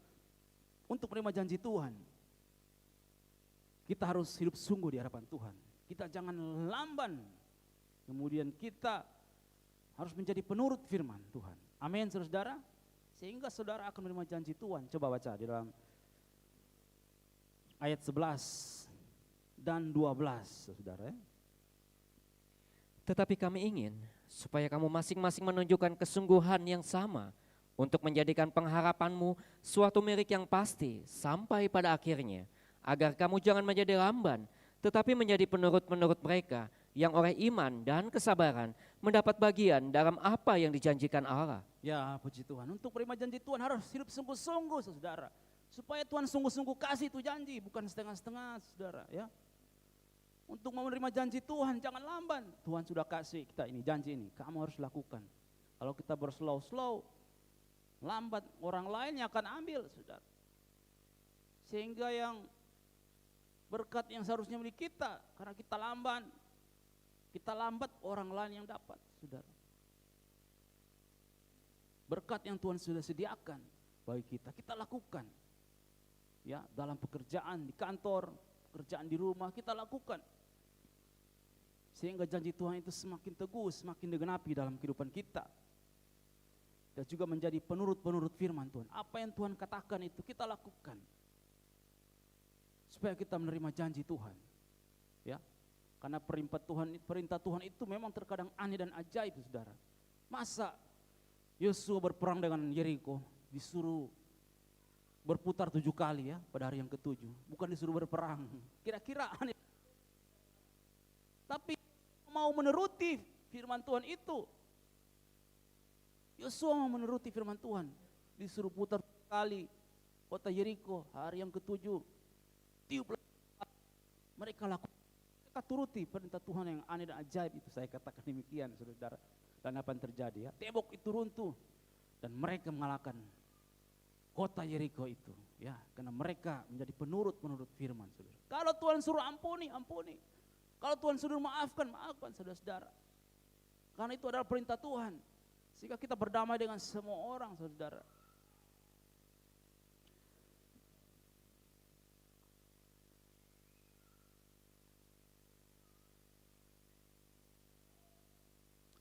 Untuk menerima janji Tuhan, kita harus hidup sungguh di hadapan Tuhan. Kita jangan lamban. Kemudian kita harus menjadi penurut firman Tuhan. Amin, saudara. Sehingga saudara akan menerima janji Tuhan. Coba baca di dalam ayat 11 dan 12, saudara. Tetapi kami ingin supaya kamu masing-masing menunjukkan kesungguhan yang sama untuk menjadikan pengharapanmu suatu milik yang pasti sampai pada akhirnya, agar kamu jangan menjadi lamban, tetapi menjadi penurut-penurut mereka yang oleh iman dan kesabaran mendapat bagian dalam apa yang dijanjikan Allah. Ya, puji Tuhan. Untuk menerima janji Tuhan harus hidup sungguh-sungguh, saudara. Supaya Tuhan sungguh-sungguh kasih itu janji, bukan setengah-setengah, saudara, ya. Untuk menerima janji Tuhan jangan lamban. Tuhan sudah kasih kita ini janji ini, kamu harus lakukan. Kalau kita berslow-slow, lambat, orang lain yang akan ambil, saudara. Sehingga yang berkat yang seharusnya milik kita, karena kita lambat, orang lain yang dapat, saudara. Berkat yang Tuhan sudah sediakan bagi kita, kita lakukan. Ya, dalam pekerjaan di kantor, pekerjaan di rumah, kita lakukan. Sehingga janji Tuhan itu semakin teguh, semakin digenapi dalam kehidupan kita. Dan juga menjadi penurut-penurut firman Tuhan. Apa yang Tuhan katakan itu kita lakukan. Supaya kita menerima janji Tuhan. Ya. Karena perintah Tuhan itu memang terkadang aneh dan ajaib, saudara. Masa Yosua berperang dengan Yeriko disuruh berputar 7 kali, ya, pada hari yang ke-7. Bukan disuruh berperang. Kira-kira aneh. Tapi mau menuruti firman Tuhan itu. Yosua mau menuruti firman Tuhan. Disuruh putar 7 kali kota Yeriko hari yang ke-7. Tiup mereka lakukan. Mereka turuti perintah Tuhan yang aneh dan ajaib itu. Saya katakan demikian, saudara. Dan apa yang terjadi, ya? Tembok itu runtuh dan mereka mengalahkan kota Yeriko itu, ya, karena mereka menjadi penurut-penurut firman, saudara. Kalau Tuhan suruh ampuni, ampuni. Kalau Tuhan suruh maafkan, maafkan, saudara-saudara. Karena itu adalah perintah Tuhan. Sehingga kita berdamai dengan semua orang, saudara.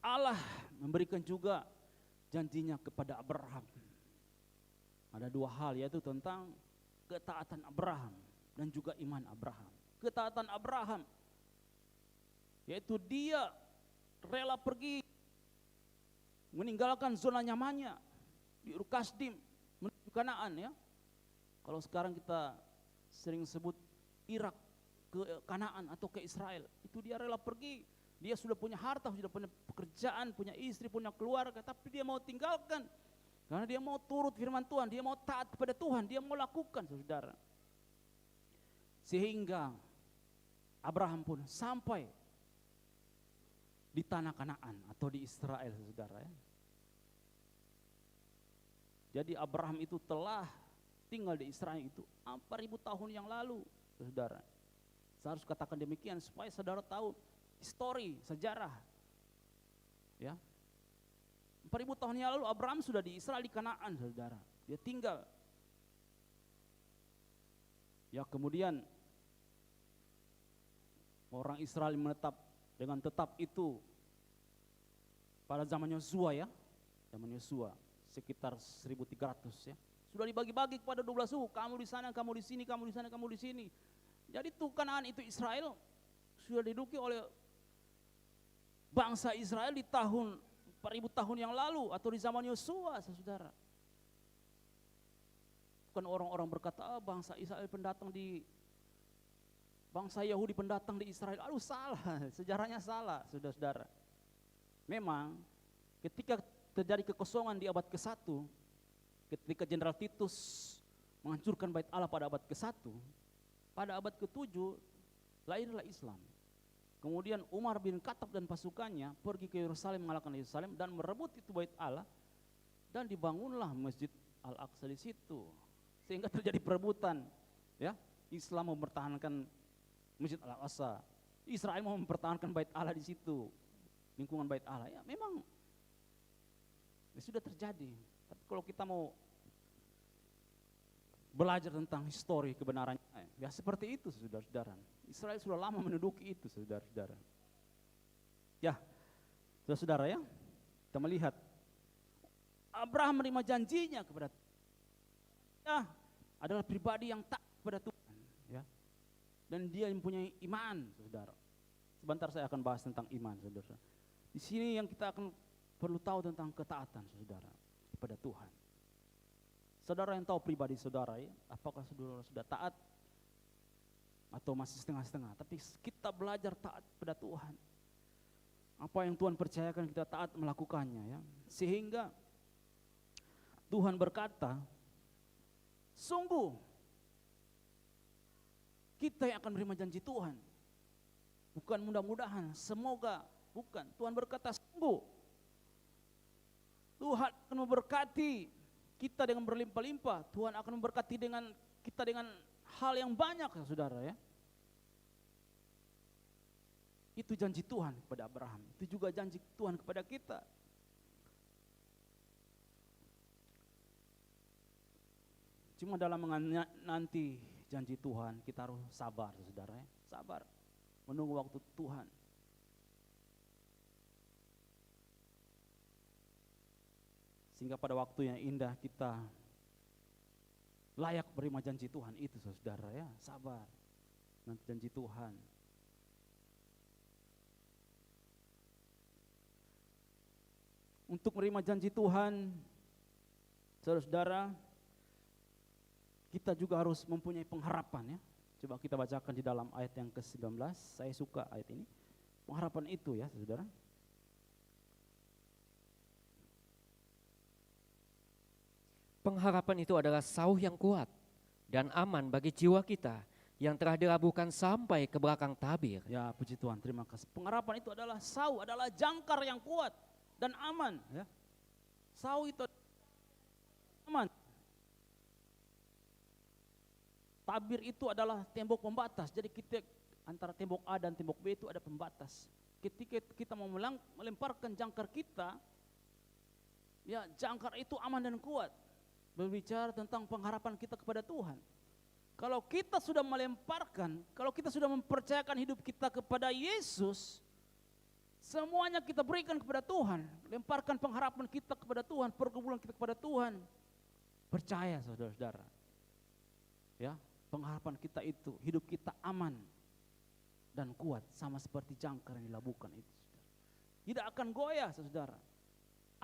Allah memberikan juga janjinya kepada Abraham. Ada 2 hal, yaitu tentang ketaatan Abraham dan juga iman Abraham. Ketaatan Abraham, yaitu dia rela pergi meninggalkan zona nyamannya di Ur Kasdim menuju Kanaan, ya. Kalau sekarang kita sering sebut Irak ke Kanaan atau ke Israel, itu dia rela pergi. Dia sudah punya harta, sudah punya pekerjaan, punya istri, punya keluarga, tapi dia mau tinggalkan. Karena dia mau turut firman Tuhan, dia mau taat kepada Tuhan, dia mau lakukan, saudara. Sehingga Abraham pun sampai di tanah Kanaan atau di Israel, saudara, ya. Jadi Abraham itu telah tinggal di Israel itu 4.000 tahun yang lalu, saudara. Saya harus katakan demikian supaya saudara tahu histori, sejarah, ya. 4.000 tahun yang lalu Abraham sudah di Israel, di Kanaan, saudara. Dia tinggal. Ya, kemudian orang Israel menetap dengan tetap itu pada zaman Yosua ya, zaman Yosua sekitar 1300 ya. Sudah dibagi-bagi kepada 12 suku, kamu di sana, kamu di sini, kamu di sana, kamu di sini. Jadi itu Kanaan itu Israel sudah diduduki oleh bangsa Israel di tahun 4000 tahun yang lalu atau di zaman Yosua, saudara. Bukan orang-orang berkata, bangsa Israel pendatang di bangsa Yahudi pendatang di Israel. Aduh salah, sejarahnya salah, saudara-saudara. Memang ketika terjadi kekosongan di abad ke-1, ketika Jenderal Titus menghancurkan bait Allah pada abad ke-1, pada abad ke-7 lahirlah Islam. Kemudian Umar bin Khattab dan pasukannya pergi ke Yerusalem mengalahkan Yerusalem dan merebut itu bait Allah dan dibangunlah Masjid Al-Aqsa di situ. Sehingga terjadi perebutan, ya. Islam mempertahankan Masjid Al-Aqsa, Israel mau mempertahankan bait Allah di situ, lingkungan bait Allah. Ya, memang ya sudah terjadi. Tapi kalau kita mau belajar tentang histori kebenarannya, ya seperti itu, saudara-saudara. Israel sudah lama menduduki itu, saudara-saudara. Ya, saudara-saudara ya, kita melihat Abraham menerima janjinya kepada ya, adalah pribadi yang taat kepada Tuhan, ya. Dan dia mempunyai iman, saudara. Sebentar saya akan bahas tentang iman, saudara. Di sini yang kita akan perlu tahu tentang ketaatan, saudara, kepada Tuhan. Saudara yang tahu pribadi saudara ya, apakah saudara sudah taat atau masih setengah-setengah? Tapi kita belajar taat kepada Tuhan. Apa yang Tuhan percayakan kita taat melakukannya ya. Sehingga Tuhan berkata, sungguh kita yang akan menerima janji Tuhan. Bukan mudah-mudahan, semoga, bukan. Tuhan berkata sungguh Tuhan akan memberkati kita dengan berlimpah-limpah. Tuhan akan memberkati kita dengan hal yang banyak, ya, saudara ya. Itu janji Tuhan kepada Abraham. Itu juga janji Tuhan kepada kita. Cuma dalam menanti janji Tuhan kita harus sabar, saudara ya. Sabar, menunggu waktu Tuhan. Sehingga pada waktu yang indah kita layak menerima janji Tuhan itu, saudara ya. Sabar, nanti janji Tuhan. Untuk menerima janji Tuhan, saudara-saudara, kita juga harus mempunyai pengharapan ya. Coba kita bacakan di dalam ayat yang ke-19, saya suka ayat ini. Pengharapan itu ya, saudara. Pengharapan itu adalah sauh yang kuat dan aman bagi jiwa kita yang telah dilabuhkan sampai ke belakang tabir. Ya, puji Tuhan, terima kasih. Pengharapan itu adalah sauh, adalah jangkar yang kuat dan aman ya. Sauh itu aman. Tabir itu adalah tembok pembatas. Jadi kita antara tembok A dan tembok B itu ada pembatas. Ketika kita mau melemparkan jangkar kita, ya jangkar itu aman dan kuat. Berbicara tentang pengharapan kita kepada Tuhan. Kalau kita sudah melemparkan, kalau kita sudah mempercayakan hidup kita kepada Yesus, semuanya kita berikan kepada Tuhan. Lemparkan pengharapan kita kepada Tuhan, pergumulan kita kepada Tuhan. Percaya saudara-saudara. Ya, pengharapan kita itu, hidup kita aman dan kuat sama seperti jangkar yang dilabuhkan itu, saudara. Tidak akan goyah, saudara.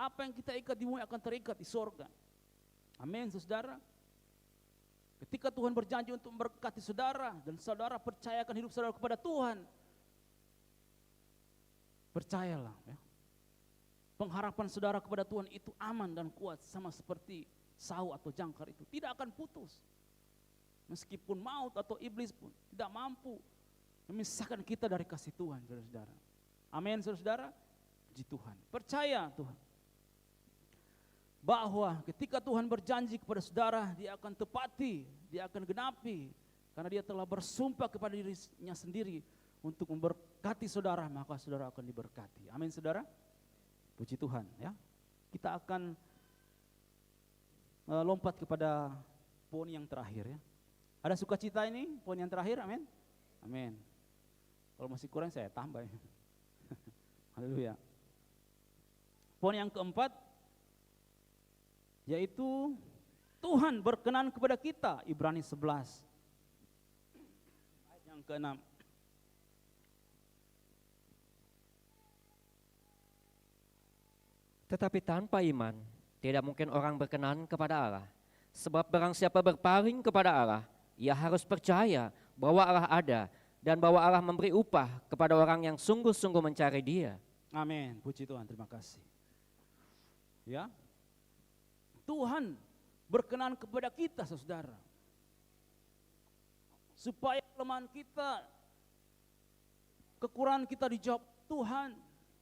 Apa yang kita ikat di bumi akan terikat di sorga. Amin, saudara. Ketika Tuhan berjanji untuk memberkati saudara dan saudara percayakan hidup saudara kepada Tuhan, percayalah ya. Pengharapan saudara kepada Tuhan itu aman dan kuat sama seperti sauh atau jangkar itu, tidak akan putus. Meskipun maut atau iblis pun tidak mampu memisahkan kita dari kasih Tuhan, saudara-saudara. Amin, saudara-saudara. Puji Tuhan. Percaya Tuhan bahwa ketika Tuhan berjanji kepada saudara, dia akan tepati, dia akan genapi. Karena dia telah bersumpah kepada dirinya sendiri untuk memberkati saudara, maka saudara akan diberkati. Amin, saudara. Puji Tuhan ya. Kita akan lompat kepada poin yang terakhir ya. Ada sukacita ini, poin yang terakhir, amin. Amin. Kalau masih kurang saya tambah. Haleluya. Poin yang keempat, yaitu Tuhan berkenan kepada kita, Ibrani 11. Ayat yang ke-6. Tetapi tanpa iman, tidak mungkin orang berkenan kepada Allah. Sebab barang siapa berpaling kepada Allah, ia harus percaya bahwa Allah ada dan bahwa Allah memberi upah kepada orang yang sungguh-sungguh mencari Dia. Amin. Puji Tuhan, terima kasih. Ya. Tuhan berkenan kepada kita, saudara. Supaya kelemahan kita, kekurangan kita dijawab Tuhan,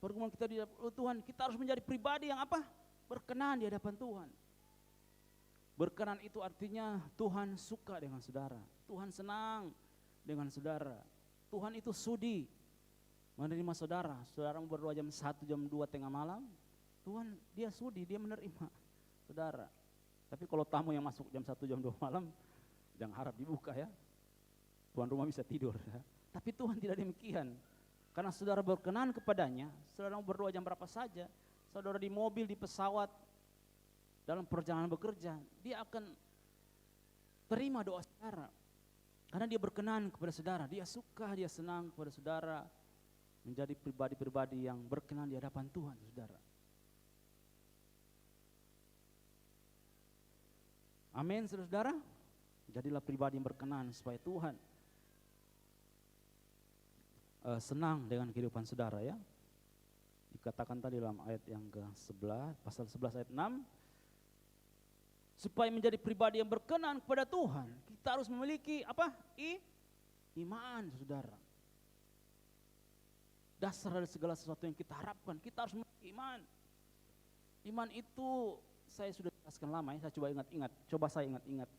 pergumulan kita dijawab Tuhan, kita harus menjadi pribadi yang apa? Berkenan di hadapan Tuhan. Berkenan itu artinya Tuhan suka dengan saudara, Tuhan senang dengan saudara. Tuhan itu sudi menerima saudara. Saudara berdoa jam 1, jam 2 tengah malam, Tuhan dia sudi, dia menerima saudara. Tapi kalau tamu yang masuk jam 1, jam 2 malam, jangan harap dibuka ya. Tuan rumah bisa tidur ya. Tapi Tuhan tidak demikian. Karena saudara berkenan kepadanya, saudara berdoa jam berapa saja, saudara di mobil, di pesawat, dalam perjalanan bekerja, dia akan terima doa saudara. Karena dia berkenan kepada saudara, dia suka, dia senang kepada saudara, menjadi pribadi-pribadi yang berkenan di hadapan Tuhan, saudara. Amin, saudara. Jadilah pribadi yang berkenan supaya Tuhan senang dengan kehidupan saudara ya. Dikatakan tadi dalam ayat yang ke-11, pasal 11 ayat 6, supaya menjadi pribadi yang berkenan kepada Tuhan, kita harus memiliki apa? Iman, saudara. Dasar dari segala sesuatu yang kita harapkan, kita harus memiliki iman. Iman itu saya sudah jelaskan lama ya, saya coba saya ingat-ingat.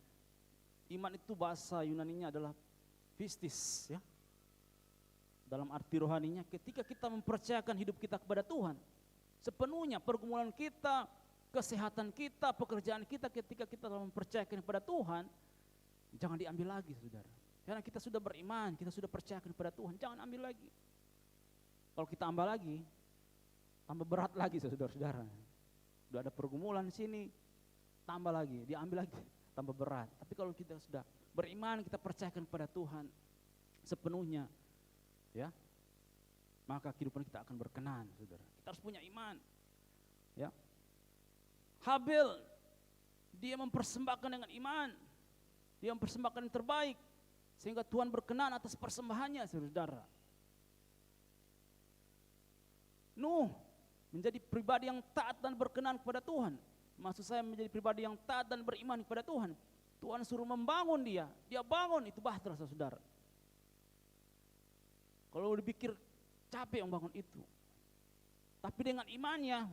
Iman itu bahasa Yunaninya adalah pistis ya. Dalam arti rohaninya, ketika kita mempercayakan hidup kita kepada Tuhan, sepenuhnya pergumulan kita, kesehatan kita, pekerjaan kita, ketika kita mempercayakan kepada Tuhan, jangan diambil lagi, saudara. Karena kita sudah beriman, kita sudah percayakan kepada Tuhan, jangan ambil lagi. Kalau kita ambil lagi, tambah berat lagi, saudara-saudara. Sudah ada pergumulan di sini, tambah lagi, diambil lagi, tambah berat. Tapi kalau kita sudah beriman, kita percayakan kepada Tuhan sepenuhnya, ya, maka kehidupan kita akan berkenan, saudara. Kita harus punya iman, ya. Habel, dia mempersembahkan dengan iman, dia mempersembahkan yang terbaik, sehingga Tuhan berkenan atas persembahannya, saudara. Nuh menjadi pribadi yang taat dan berkenan kepada Tuhan. Maksud saya menjadi pribadi yang taat dan beriman kepada Tuhan. Tuhan suruh membangun dia bangun, itu bahtera, saudara. Kalau dipikir capek yang bangun itu. Tapi dengan imannya,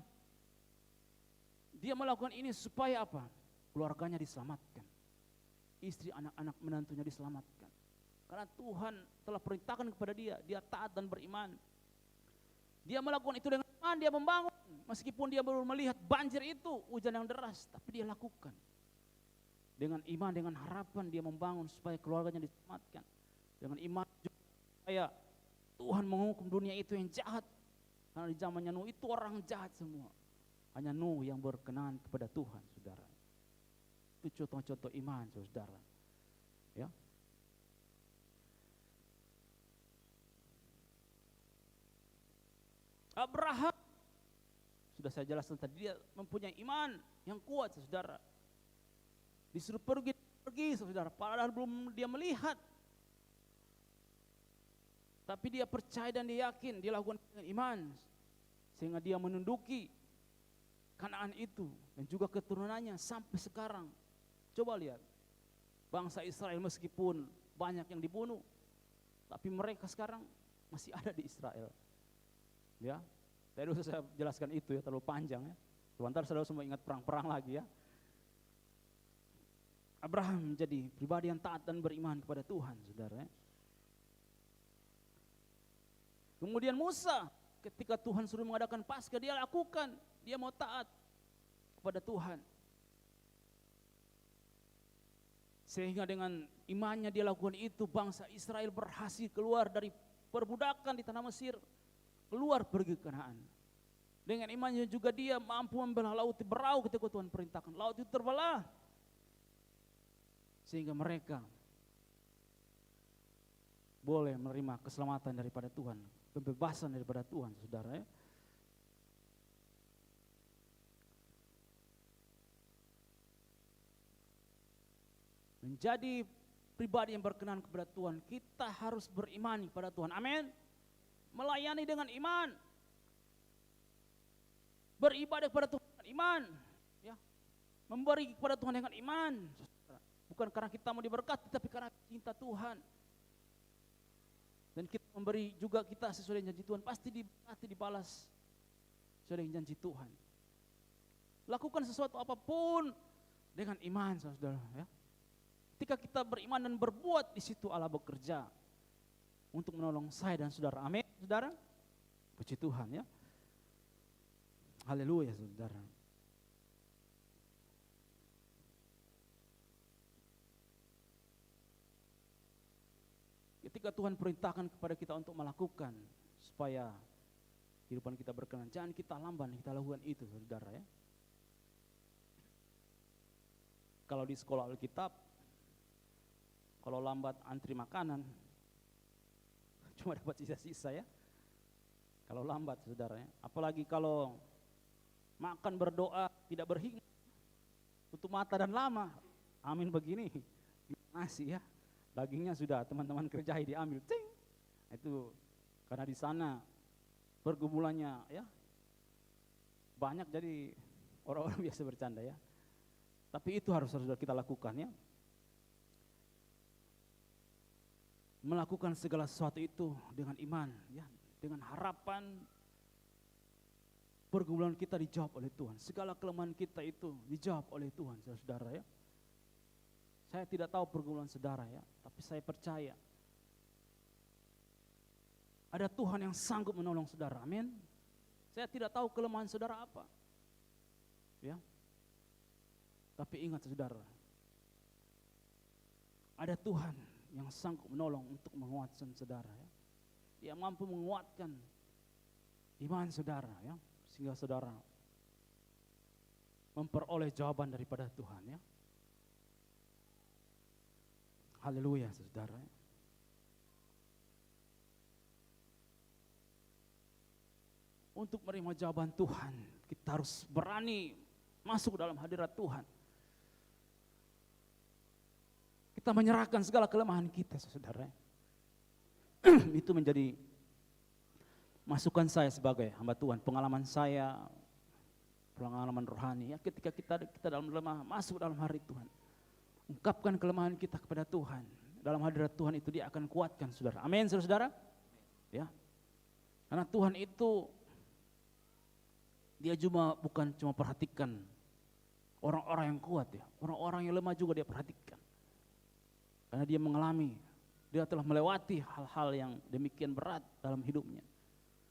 dia melakukan ini supaya apa? Keluarganya diselamatkan. Istri, anak-anak, menantunya diselamatkan. Karena Tuhan telah perintahkan kepada dia taat dan beriman. Dia melakukan itu dengan iman, dia membangun. Meskipun dia baru melihat banjir itu, hujan yang deras, tapi dia lakukan. Dengan iman, dengan harapan dia membangun supaya keluarganya diselamatkan. Dengan iman juga supaya Tuhan menghukum dunia itu yang jahat. Karena di zamannya Nuh itu orang jahat semua. Hanya Nuh yang berkenan kepada Tuhan, saudara. Itu contoh-contoh iman, saudara. Ya. Abraham, sudah saya jelaskan tadi, dia mempunyai iman yang kuat, saudara. Disuruh pergi, saudara. Padahal belum dia melihat. Tapi dia percaya dan dia yakin, dia lakukan dengan iman. Sehingga dia menunduki Kanaan itu dan juga keturunannya sampai sekarang. Coba lihat, bangsa Israel meskipun banyak yang dibunuh, tapi mereka sekarang masih ada di Israel. Ya, tadi usah saya jelaskan itu ya, terlalu panjang ya. Sebentar saudara semua ingat perang-perang lagi ya. Abraham menjadi pribadi yang taat dan beriman kepada Tuhan, saudara ya. Kemudian Musa, ketika Tuhan suruh mengadakan Paskah, dia lakukan, dia mau taat kepada Tuhan. Sehingga dengan imannya dia lakukan itu, bangsa Israel berhasil keluar dari perbudakan di tanah Mesir. keluar pergi ke Kanaan. Dengan imannya juga dia mampu membelah laut berau ketika Tuhan perintahkan. Laut itu terbelah. Sehingga mereka boleh menerima keselamatan daripada Tuhan, pembebasan daripada Tuhan, saudara ya. Menjadi pribadi yang berkenan kepada Tuhan, kita harus beriman kepada Tuhan. Amin. Melayani dengan iman. Beribadah kepada Tuhan dengan iman, ya. Memberi kepada Tuhan dengan iman. Bukan karena kita mau diberkati, tapi karena cinta Tuhan. Dan kita memberi juga kita sesuai dengan janji Tuhan, pasti diberkati, dibalas sesuai dengan janji Tuhan. Lakukan sesuatu apapun dengan iman, saudara. Ya. Ketika kita beriman dan berbuat, di situ Allah bekerja untuk menolong saya dan saudara. Amin, saudara. Puji Tuhan ya. Haleluya, saudara. Ketika Tuhan perintahkan kepada kita untuk melakukan supaya kehidupan kita berkenan, jangan kita lamban, kita lakukan itu, saudara ya. Kalau di sekolah Alkitab, kalau lambat antri makanan, cuma dapat sisa-sisa ya. Kalau lambat, saudara ya. Apalagi kalau makan berdoa tidak berhikmat, tutup mata dan lama. Amin begini, nasi ya. Dagingnya sudah teman-teman kerjai diambil, cing. Itu karena di sana pergumulannya ya banyak, jadi orang-orang biasa bercanda ya. Tapi itu harus kita lakukan ya. Melakukan segala sesuatu itu dengan iman ya, dengan harapan pergumulan kita dijawab oleh Tuhan. Segala kelemahan kita itu dijawab oleh Tuhan, saudara ya. Saya tidak tahu pergumulan saudara ya, tapi saya percaya ada Tuhan yang sanggup menolong saudara. Amin. Saya tidak tahu kelemahan saudara apa. Ya. Tapi ingat saudara, ada Tuhan yang sanggup menolong untuk menguatkan saudara ya. Dia mampu menguatkan iman saudara ya, sehingga saudara memperoleh jawaban daripada Tuhan ya. Haleluya, saudara. Untuk menerima jawaban Tuhan, kita harus berani masuk dalam hadirat Tuhan. Kita menyerahkan segala kelemahan kita, saudara. Itu menjadi masukan saya sebagai hamba Tuhan, pengalaman saya, pengalaman rohani ya, ketika kita dalam lemah masuk dalam hari Tuhan. Ungkapkan kelemahan kita kepada Tuhan. Dalam hadirat Tuhan itu dia akan kuatkan, saudara. Amin, saudara. Ya. Karena Tuhan itu dia bukan cuma perhatikan orang-orang yang kuat ya, orang-orang yang lemah juga dia perhatikan. Karena dia mengalami, dia telah melewati hal-hal yang demikian berat dalam hidupnya.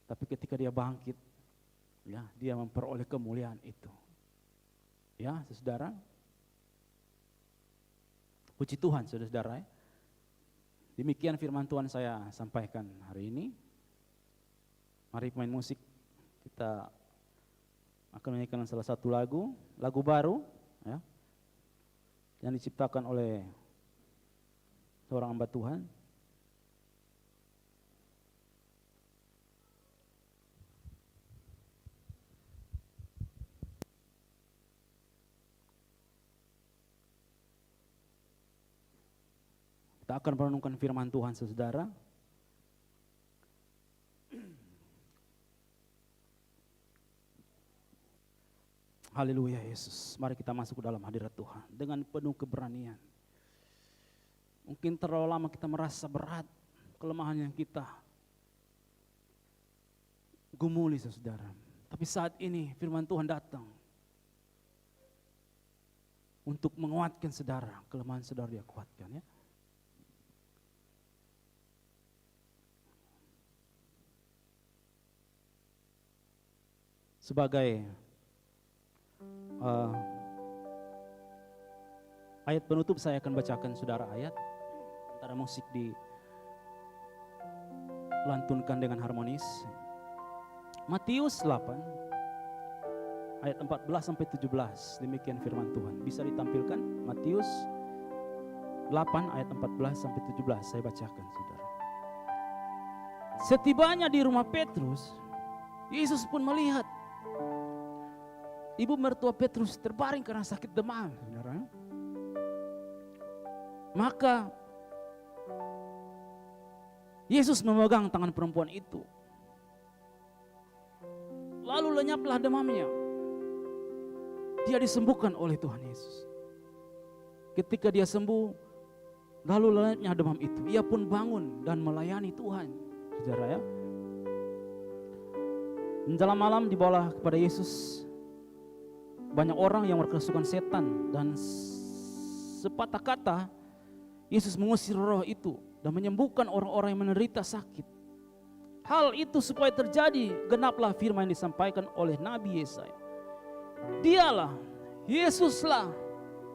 Tapi ketika dia bangkit, ya, dia memperoleh kemuliaan itu. Ya, saudara. Puji Tuhan, saudara-saudara. Demikian firman Tuhan saya sampaikan hari ini. Mari pemain musik, kita akan menyanyikan salah satu lagu baru ya, yang diciptakan oleh seorang hamba Tuhan. Kita akan merenungkan firman Tuhan, saudara. Haleluya Yesus. Mari kita masuk ke dalam hadirat Tuhan dengan penuh keberanian. Mungkin terlalu lama kita merasa berat kelemahan yang kita gumuli, saudara. Tapi saat ini firman Tuhan datang untuk menguatkan saudara, kelemahan saudara dia kuatkan ya. Sebagai ayat penutup saya akan bacakan saudara ayat. Antara musik dilantunkan dengan harmonis. Matius 8 ayat 14 sampai 17. Demikian firman Tuhan. Bisa ditampilkan Matius 8 ayat 14 sampai 17. Saya bacakan, Saudara. Setibanya di rumah Petrus, Yesus pun melihat ibu mertua Petrus terbaring karena sakit demam, Saudara. Maka Yesus memegang tangan perempuan itu. Lalu lenyaplah demamnya. Dia disembuhkan oleh Tuhan Yesus. Ketika dia sembuh, lalu lenyapnya demam itu. Ia pun bangun dan melayani Tuhan. Saudara ya. Dalam malam dibawalah kepada Yesus banyak orang yang berkesukaan setan. Dan sepatah kata Yesus mengusir roh itu dan menyembuhkan orang-orang yang menderita sakit. Hal itu supaya terjadi, genaplah firman yang disampaikan oleh Nabi Yesaya. Dialah, Yesuslah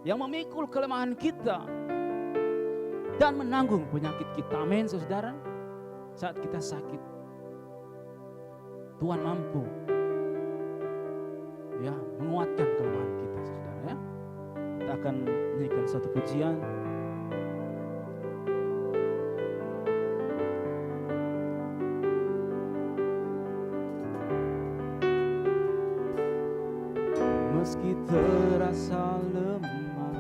yang memikul kelemahan kita dan menanggung penyakit kita. Amin, saudara. Saat kita sakit, Tuhan mampu ya menguatkan kelemahan kita, saudara ya. Kita akan menyanyikan satu pujian. Meski terasa lemah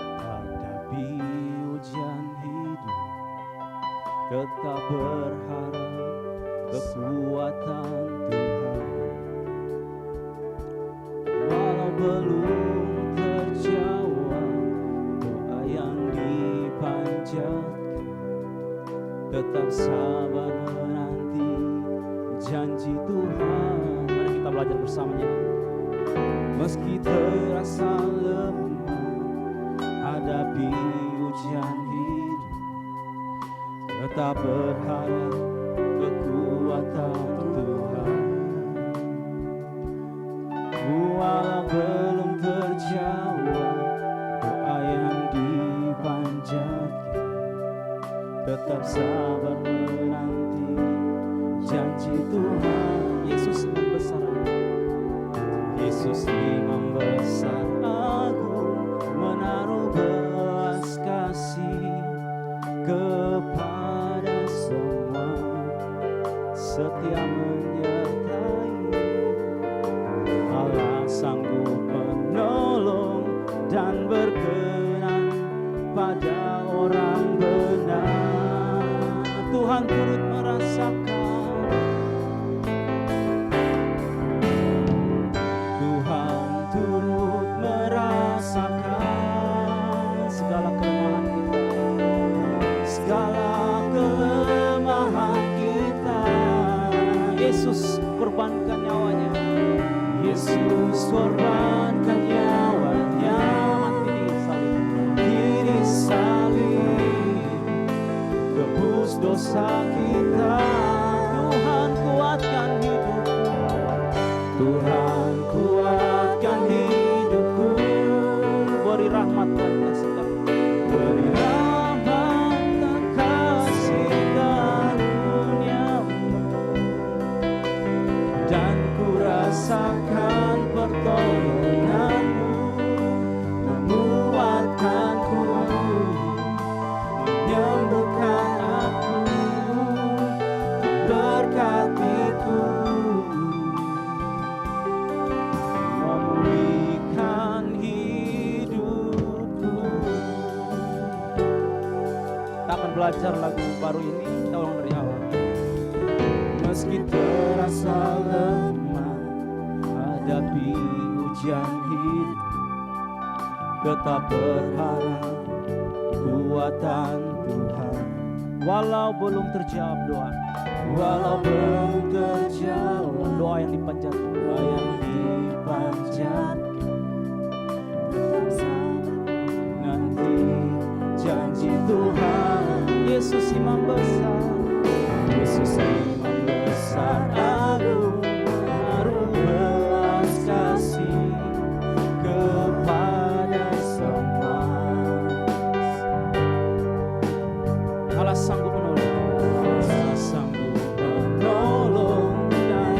hadapi ujian hidup, tetap berharap kekuatan Tuhan. Walau belum terjawab doa yang dipanjatkan, tetap sabar menanti janji Tuhan. Mari kita belajar bersamanya. Meski terasa lemah hadapi ujian hidup, tetap berharap kekuatan Tuhan. Walau belum terjawab doa yang dipanjatkan, tetap sabar menanti janji Tuhan. Yesus membesar, Yesus imam besar agung, menaruh belas kasih kepada semua, setia menyertai. Allah sanggup menolong dan berkenan pada orang benar. Tuhan turut merasakan, segala kelemahan kita, segala kelemahan kita. Yesus korbankan nyawanya, Yesus korbankan nyawanya, mati di salib, tebus dosa kita. Tuhan kuatkan hidupku, Tuhan kuatkan hidupku. Beri rahmat dan kasih karunia, beri rahmat dan kasih karunia-Mu, dan ku rasakan pertolongan-Mu, menguatkanku, menyembuhkan aku, berkatiku, memulihkan hidupku. Kita akan belajar lagu baru ini, kita ulang dari awal. Meski terasa lemah hadapi ujian hidup, tetap berharap kuatan Tuhan. Walau belum terjawab doa, walau belum terjawab doa yang dipanjatkan, doa yang dipanjatkan, tetap sabar nanti janji Tuhan. Yesus imam besar, Yesus imam besar agung, menaruh belas kasih kepada semua. Allah sanggup menolong, Allah sanggup menolong dan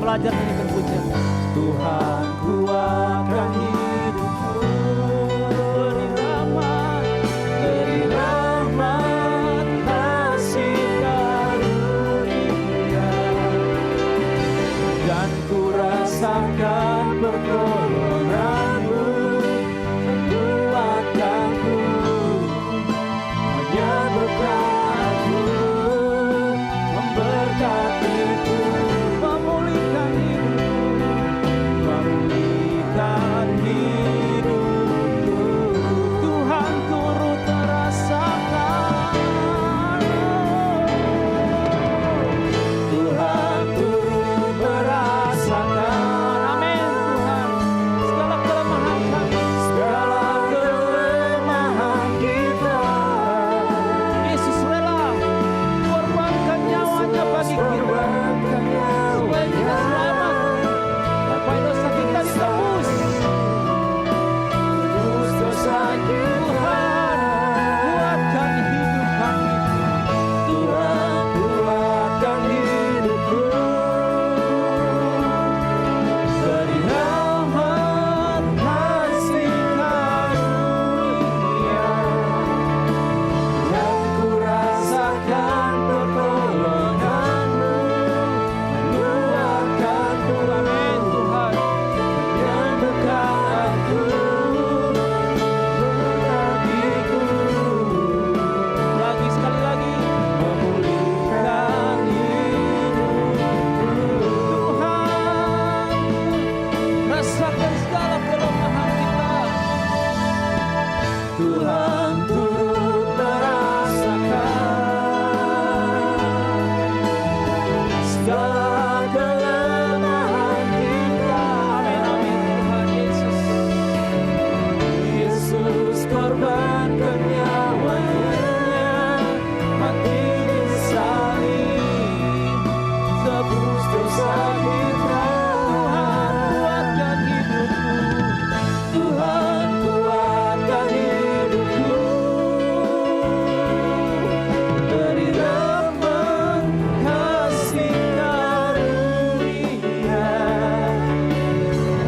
belajar nyanyikan pujian. Tuhan ku akan hidupku, beri rahmat kasih karunia, dan ku rasakan pertolongan-Mu, kuatkanku, menyembuhkanku, memberkatiku, memulihkan hidupku. Tuhan turut merasakan, Tuhan turut merasakan, amin Tuhan, segala kelemahan kami, segala kelemahan kita. Yesus rela korbankan nyawanya bagi kita, supaya kita selamat, supaya dosa kita ditebus. Tebus dosa Tuhan, kuatkan hidup kami. Tuhan kuatkan hidupku, beri rahmat kasih karunia, dan ku rasakan pertolongan-Mu, menguatkanku, amin Tuhan, menyembuhkanku, memberkatiku, lagi sekali lagi, memulihkan hidupku. Tuhan, rasakan segala kelemahan kita. Tuhan turut merasakan segala kelemahan kita. Amin, amin Tuhan Yesus. Yesus korbankan nyawanya, mati di salib, tebus dosa kita. Tuhan kuatkan hidupku, beri rahmat kasih karunia,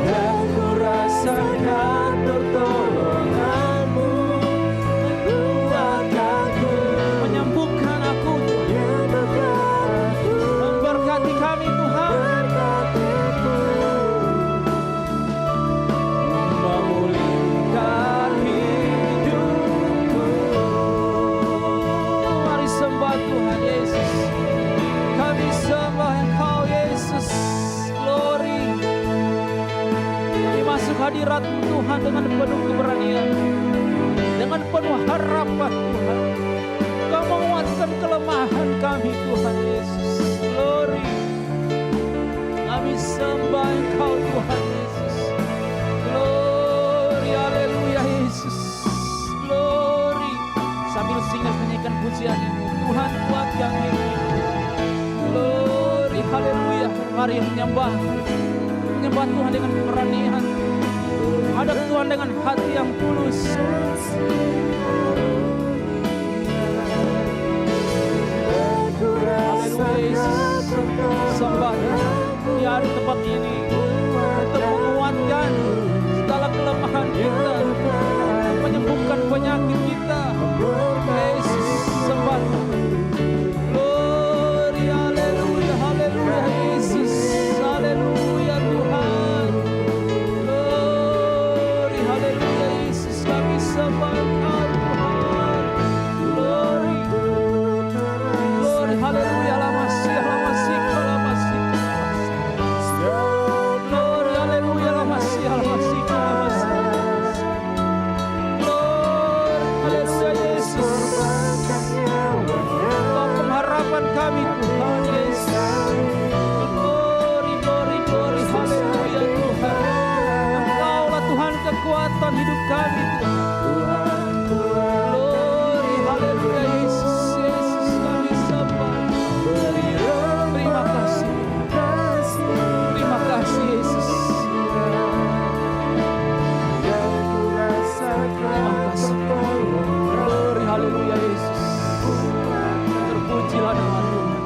dan ku rasakan pertolongan-Mu, menguatkanku, menyembuhkan aku, memberkati kami Tuhan, memulihkan hidupku. Mari sembah Tuhan Yesus, kami sembah Engkau Yesus. Glory, kami masuk hadirat-Mu Tuhan dengan penuh keberanian, dengan penuh harapan Tuhan. Kau menguatkan kelemahan kami Tuhan Yesus. Glory, kami sembah Engkau Tuhan Yesus. Glory, haleluya Yesus. Glory, sambil singas nyanyikan pujian ini, Tuhan kuatkan hidup. Glory, haleluya. Mari menyembah Tuhan dengan keberanian, hadap Tuhan dengan hati yang tulus. Haleluya Yesus, sembah di hari tempat ini untuk menguatkan segala kelemahan kita, menyembuhkan penyakit kita. Yesus, sembah. Glory, haleluya, haleluya Yesus, haleluya Tuhan. Glory, haleluya Yesus, kami sembah Engkau Tuhan. Glory, glory, haleluya, lamasih, lamasih, lamasih. Glory, haleluya, lamasih, lamasih, lamasih. Glory, haleluya Yesus. Engkau pengharapan kami Tuhan Yesus. Glory, glory, glory, haleluya Tuhan. Engkaulah Tuhan kekuatan hidup kami Tuhan. Glory, haleluya Yesus, Yesus kami sembah. Terima kasih, terima kasih Yesus. Terima kasih. Glory, haleluya Yesus. Terpujilah nama Tuhan.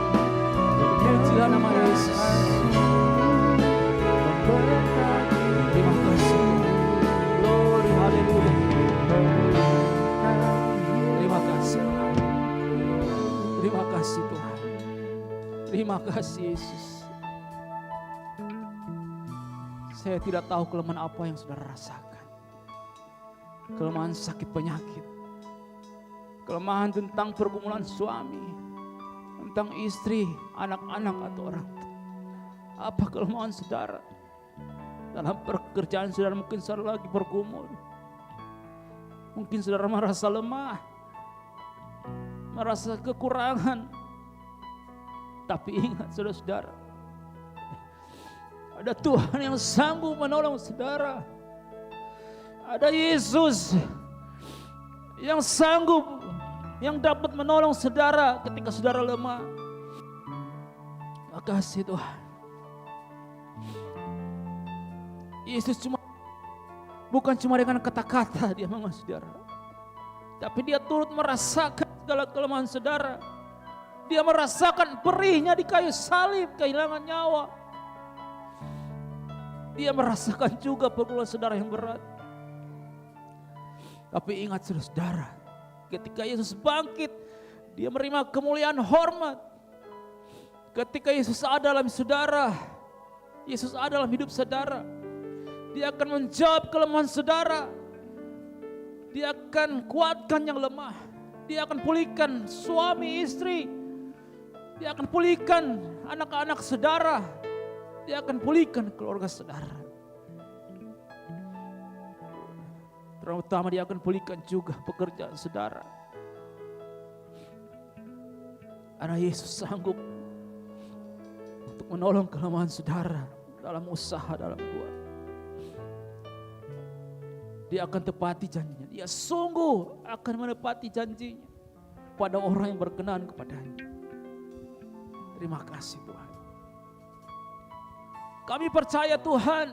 Terima kasih Yesus. Saya tidak tahu kelemahan apa yang saudara rasakan. Kelemahan sakit penyakit. Kelemahan tentang pergumulan suami, tentang istri, anak-anak atau orang tua. Apa kelemahan saudara? Dalam pekerjaan saudara mungkin saudara lagi bergumul. Mungkin saudara merasa lemah, merasa kekurangan. Tapi ingat saudara-saudara, ada Tuhan yang sanggup menolong saudara. Ada Yesus yang sanggup, yang dapat menolong saudara ketika saudara lemah. Makasih Tuhan. Yesus bukan cuma dengan kata-kata dia mengasihi saudara, tapi dia turut merasakan segala kelemahan saudara. Dia merasakan perihnya di kayu salib, kehilangan nyawa. Dia merasakan juga pergumulan saudara yang berat. Tapi ingat saudara, ketika Yesus bangkit, dia menerima kemuliaan hormat. Ketika Yesus ada dalam saudara, Yesus ada dalam hidup saudara, dia akan menjawab kelemahan saudara. Dia akan kuatkan yang lemah. Dia akan pulihkan suami istri. Dia akan pulihkan anak-anak saudara. Dia akan pulihkan keluarga saudara. Terutama dia akan pulihkan juga pekerjaan saudara. Karena Yesus sanggup untuk menolong kelemahan saudara dalam usaha, dalam keluarga. Dia akan tepati janjinya. Dia sungguh akan menepati janjinya pada orang yang berkenan kepadanya. Terima kasih Tuhan. Kami percaya Tuhan,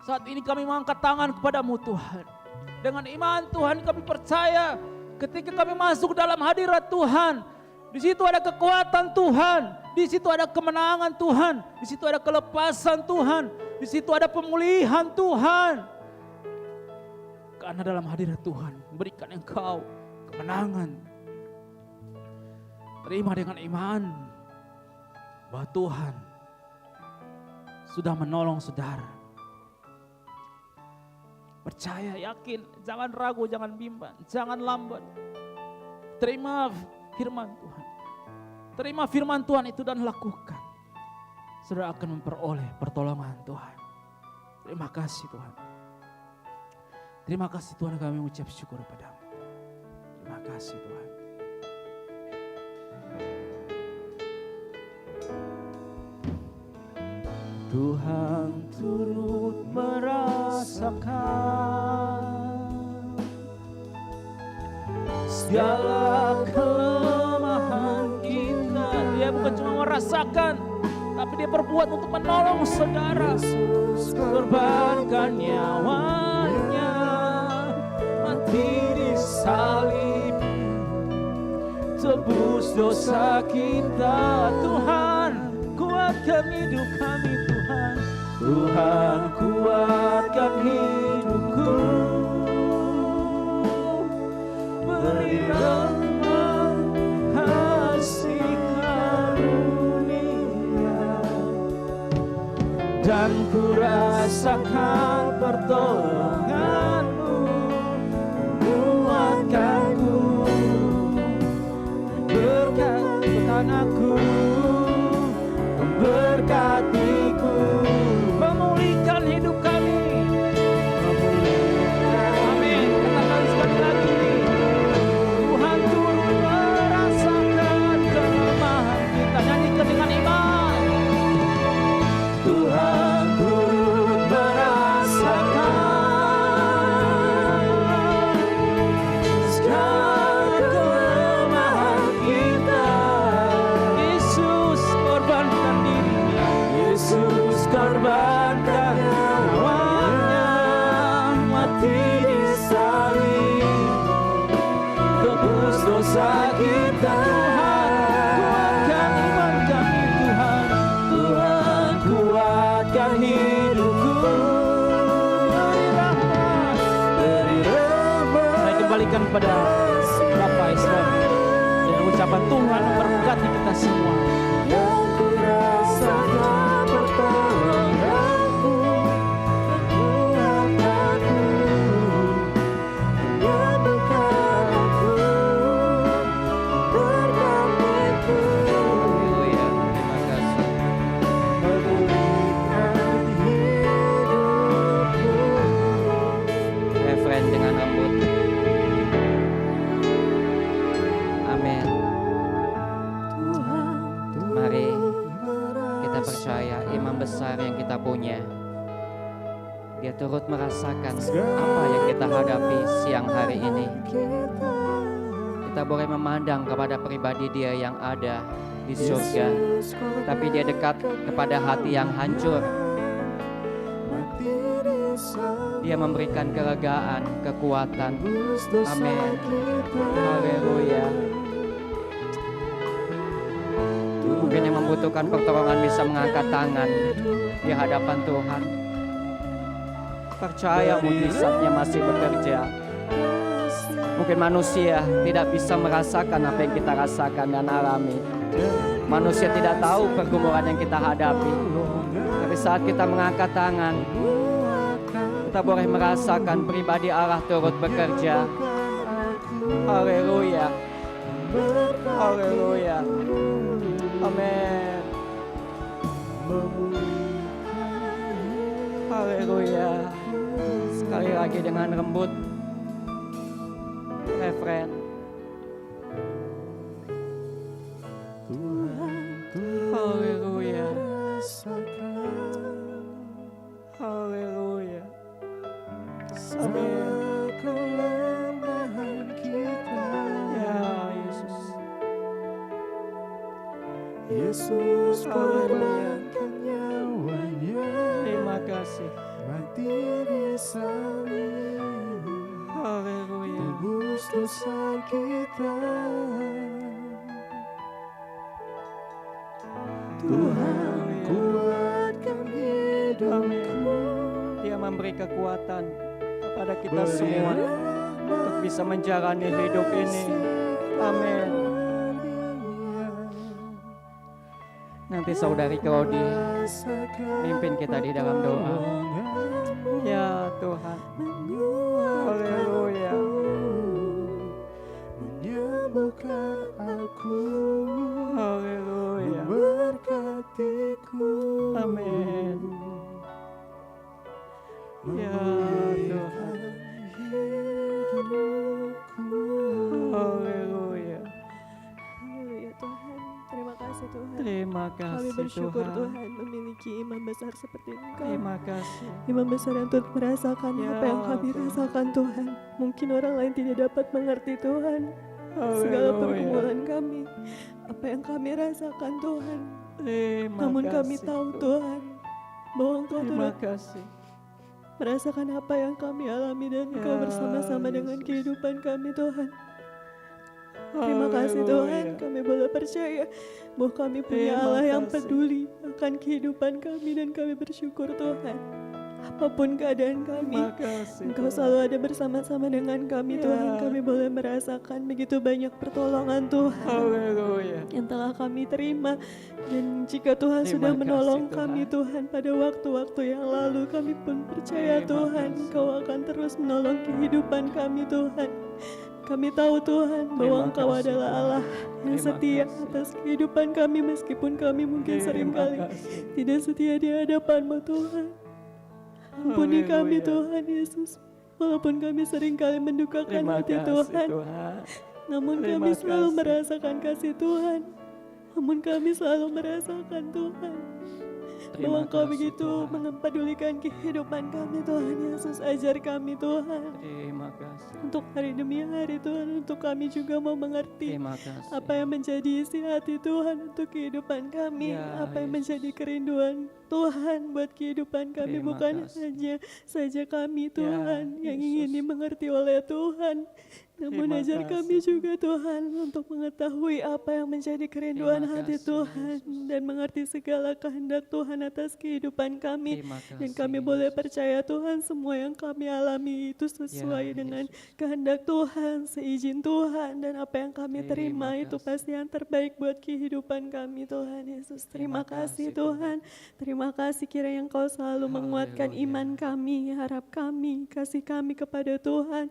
saat ini kami mengangkat tangan kepadamu Tuhan. Dengan iman Tuhan kami percaya ketika kami masuk dalam hadirat Tuhan, di situ ada kekuatan Tuhan, di situ ada kemenangan Tuhan, di situ ada kelepasan Tuhan, di situ ada pemulihan Tuhan. Karena dalam hadirat Tuhan memberikan engkau kemenangan. Terima dengan iman bahwa Tuhan sudah menolong saudara. Percaya, yakin, jangan ragu, jangan bimbang, jangan lambat. Terima firman Tuhan. Terima firman Tuhan itu dan lakukan. Saudara akan memperoleh pertolongan Tuhan. Terima kasih Tuhan. Terima kasih Tuhan, kami mengucap syukur padamu. Terima kasih Tuhan. Tuhan turut merasakan segala kelemahan kita. Dia bukan cuma merasakan, tapi dia berbuat untuk menolong saudara. Yesus korbankan nyawanya, mati di salib, tebus dosa kita. Tuhan, kuatkan hidup kami Tuhan. Tuhan, kuatkan hidupku. Beri rahmat, kasih karunia, dan ku rasakan pertolongan-Mu. Kuatkanku, berkatkan aku, memberkatiku, memulihkan hidup kami. Amin. Katakan sekali lagi, Tuhan turut merasakan kelemahan kita. Nyanyikan dengan iman. Tuhan turut merasakan segala kelemahan kita. Yesus korbankan dirinya, Yesus korbankan nyawanya, mati di salib, tebus dosa kita. Tuhan, kuatkan iman kami Tuhan. Tuhan, kuatkan hidupku. Beri rahmat, beri rahmat. Saya kembalikan kepada Bapak Islam yang ucapan Tuhan memberkati kita semua. Yang ku rasakan pertolonganmu, menguatkanku, menyembuhkan aku, berkatiku, Haleluya, terima kasih. memulihkan hidupku. Referen dengan lembut. Amin. Mari kita percaya imam besar yang kita punya, dia turut merasakan apa yang kita hadapi siang hari ini. Kita boleh memandang kepada pribadi dia yang ada di surga, tapi dia dekat kepada hati yang hancur. Dia memberikan kelegaan, kekuatan. Amin. Haleluya. Mungkin yang membutuhkan pertolongan bisa mengangkat tangan di hadapan Tuhan. Percaya mujizatnya masih bekerja. Mungkin manusia tidak bisa merasakan apa yang kita rasakan dan alami. Manusia tidak tahu pergumulan yang kita hadapi. Tapi saat kita mengangkat tangan, kita boleh merasakan pribadi Allah turut bekerja. Haleluya. Haleluya. Amin. Haleluya. Sekali lagi dengan lembut. Referen. Haleluya. Haleluya. Amin. Kelemahan kita, Ya Yesus. Yesus korbankan nyawanya, Terima kasih. mati di salib, Haleluya. tebus dosa kita. Tuhan kuatkan hidupku, Dia memberi kekuatan kepada kita semua untuk bisa menjalani hidup ini. Amin. Nanti saudari Claudi pimpin kita di dalam doa. Ya Tuhan. Haleluya. menyembuhkan aku, Haleluya. memberkatiku. Amin. Ya Tuhan. Hidupku. Haleluya. Haleluya Tuhan, terima kasih Tuhan. Terima Kami kasih bersyukur Tuhan. Tuhan memiliki imam besar seperti Engkau. Terima kasih. Imam besar yang turut merasakan Ya, apa yang kami Tuhan. rasakan Tuhan. Mungkin orang lain tidak dapat mengerti Tuhan. Segala Haleluya. pergumulan kami, apa yang kami rasakan Tuhan. Terima Namun kami kasih, tahu Tuhan. Tuhan bahwa Engkau Terima turut kasih. merasakan apa yang kami alami dan Engkau Ya, bersama-sama dengan Yesus. kehidupan kami Tuhan. Terima kasih Tuhan, kami boleh percaya bahwa kami punya Terima Allah yang kasih. peduli akan kehidupan kami dan kami bersyukur Tuhan. Apapun keadaan kami, Terima kasih. Engkau Tuhan. selalu ada bersama-sama dengan kami Ya. Tuhan. Kami boleh merasakan begitu banyak pertolongan Tuhan Haleluya. yang telah kami terima. Dan jika Tuhan Terima sudah kasih, menolong Tuhan. kami Tuhan pada waktu-waktu yang lalu, kami pun percaya Terima Tuhan kasih. Engkau akan terus menolong kehidupan kami Tuhan. Kami tahu Tuhan bahwa Terima Engkau kasih, adalah Tuhan. Allah yang Terima setia kasih. atas kehidupan kami meskipun kami mungkin Terima seringkali kasih. tidak setia di hadapan-Mu Tuhan. Ampuni kami Haleluya. Tuhan Yesus, walaupun kami seringkali mendukakan Terima hati kasih Tuhan, Tuhan. namun Terima kami selalu kasih. merasakan kasih Tuhan. Namun kami selalu merasakan Tuhan Terima bahwa Engkau kasih, begitu Tuhan. mempedulikan kehidupan kami Tuhan Yesus. Ajar kami Tuhan Terima kasih. untuk hari demi hari Tuhan, untuk kami juga mau mengerti Terima kasih. apa yang menjadi isi hati Tuhan untuk kehidupan kami, Ya, apa yang Yesus. menjadi kerinduan Tuhan buat kehidupan kami, Terima bukan kasih. saja kami Tuhan yang ingin Yesus. dimengerti oleh Tuhan, Namun Terima ajar kasih. kami juga Tuhan untuk mengetahui apa yang menjadi kerinduan Terima hati kasih, Tuhan Yesus. dan mengerti segala kehendak Tuhan atas kehidupan kami. Terima Dan kasih, kami boleh Yesus. percaya Tuhan semua yang kami alami itu sesuai Ya, dengan Yesus. kehendak Tuhan, seizin Tuhan, dan apa yang kami terima Terima itu kasih. pasti yang terbaik buat kehidupan kami Tuhan Yesus. Terima Terima kasih kasih, Tuhan. Terima kasih kiranya Engkau selalu menguatkan Haleluya. iman kami, harap kami, kasih kami kepada Tuhan.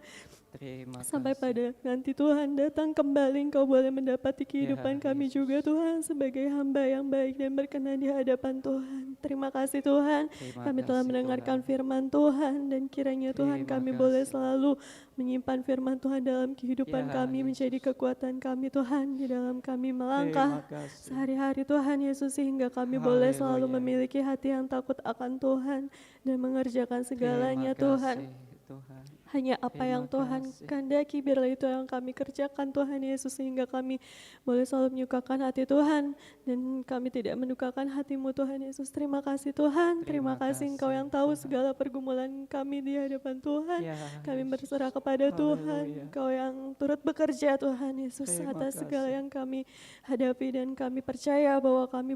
Terima Sampai kasih. pada nanti Tuhan datang kembali, Engkau boleh mendapati kehidupan Ya, kami Yesus. juga Tuhan sebagai hamba yang baik dan berkenan di hadapan Tuhan. Terima kasih Tuhan, Terima kami telah kasih, mendengarkan Tuhan. firman Tuhan dan kiranya Tuhan Terima kami boleh kasih. selalu menyimpan firman Tuhan dalam kehidupan Ya, kami, menjadi Yesus. kekuatan kami Tuhan di dalam kami melangkah Terima kasih. sehari-hari Tuhan Yesus, sehingga kami boleh selalu Haleluya. memiliki hati yang takut akan Tuhan dan mengerjakan segalanya Terima Tuhan. kasih, Tuhan. Hanya apa yang Terima Tuhan kasih. kehendaki, biarlah itu yang kami kerjakan Tuhan Yesus, sehingga kami boleh selalu menyukakan hati Tuhan dan kami tidak mendukakan hati-Mu Tuhan Yesus. Terima kasih Tuhan, terima Terima kasih Engkau kasih, yang tahu Tuhan. segala pergumulan kami di hadapan Tuhan. Ya, Kami Yesus. berserah kepada Tuhan, Haleluya. Engkau yang turut bekerja Tuhan Yesus Terima atas segala kasih. yang kami hadapi, dan kami percaya bahwa kami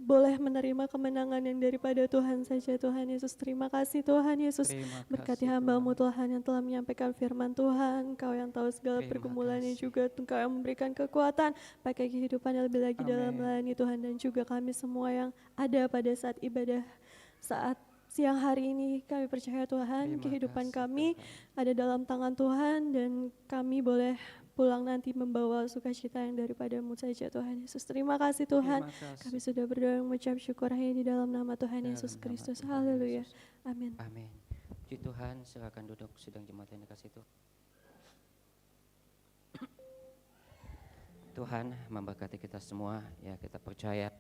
boleh menerima kemenangan yang daripada Tuhan saja Tuhan Yesus. Terima kasih Tuhan Yesus. Terima Berkati kasih, hamba-Mu Tuhan. Tuhan yang telah menyampaikan firman Tuhan, Engkau yang tahu segala Terima pergumulannya kasih. juga, Engkau yang memberikan kekuatan, pakai kehidupan yang lebih lagi dalam Amin. melayani Tuhan, dan juga kami semua yang ada pada saat ibadah saat siang hari ini. Kami percaya Tuhan, Terima kehidupan kasih, kami Tuhan. ada dalam tangan Tuhan, dan kami boleh pulang nanti membawa sukacita yang daripada-Mu saja Tuhan Yesus. Terima kasih Tuhan. Terima kasih. Kami sudah berdoa mengucap syukur hanya di dalam nama Tuhan Dalam Yesus nama Kristus. Tuhan Haleluya. Yesus. Amin. Amin. Puji Tuhan, silakan duduk sedang jemaat yang dikasih Tuhan. Tuhan memberkati kita semua, ya kita percaya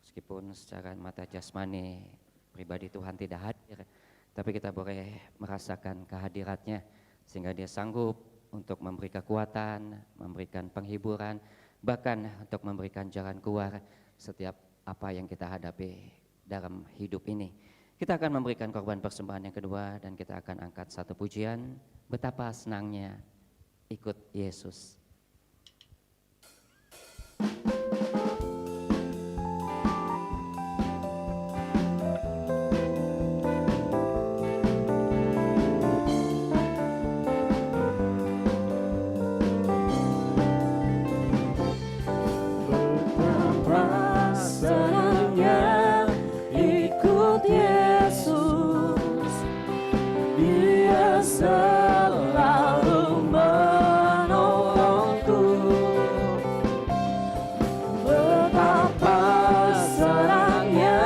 meskipun secara mata jasmani pribadi Tuhan tidak hadir, tapi kita boleh merasakan kehadiratnya sehingga Dia sanggup untuk memberi kekuatan, memberikan penghiburan, bahkan untuk memberikan jalan keluar setiap apa yang kita hadapi dalam hidup ini. Kita akan memberikan korban persembahan yang kedua, dan kita akan angkat satu pujian, betapa senangnya ikut Yesus. Betapa senangnya ikut Yesus, Dia selalu menolongku. Betapa senangnya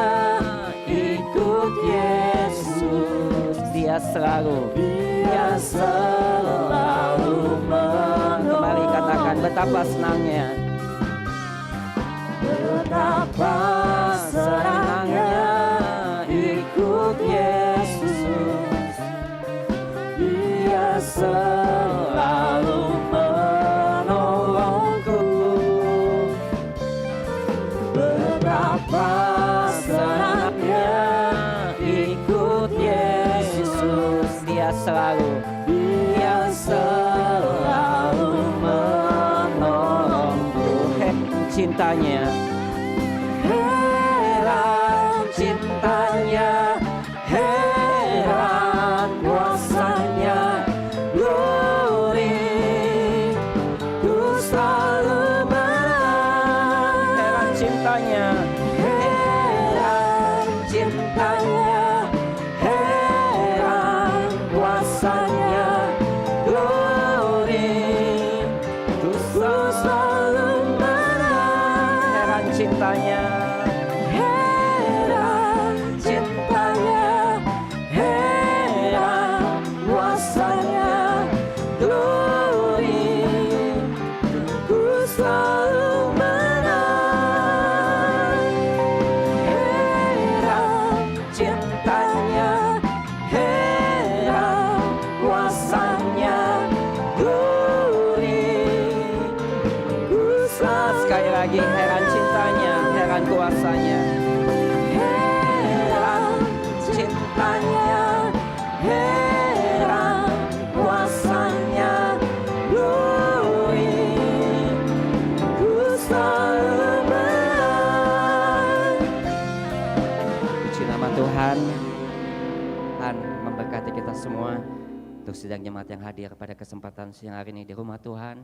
ikut Yesus, Dia selalu. Dia selalu Kembali katakan, menolongku. betapa senangnya. Betapa senangnya ikut Yesus, Dia selalu menolongku. Betapa senangnya ikut Yesus, Dia selalu. Dia selalu menolongku. Cintanya, Heran cintanya, heran kuasanya, glory, ku selalu menang. heran cintanya, Heran cintanya, heran kuasanya, glory, ku selalu menang. heran cintanya, Heran cintanya, heran kuasanya, glory, ku selalu menang. Heran cintanya, heran kuasanya, glory, ku selalu sekali lagi heran cintanya, heran kuasanya. Heran cintanya, heran kuasanya, glory, untuk sidang jemaat yang hadir pada kesempatan siang hari ini di rumah Tuhan.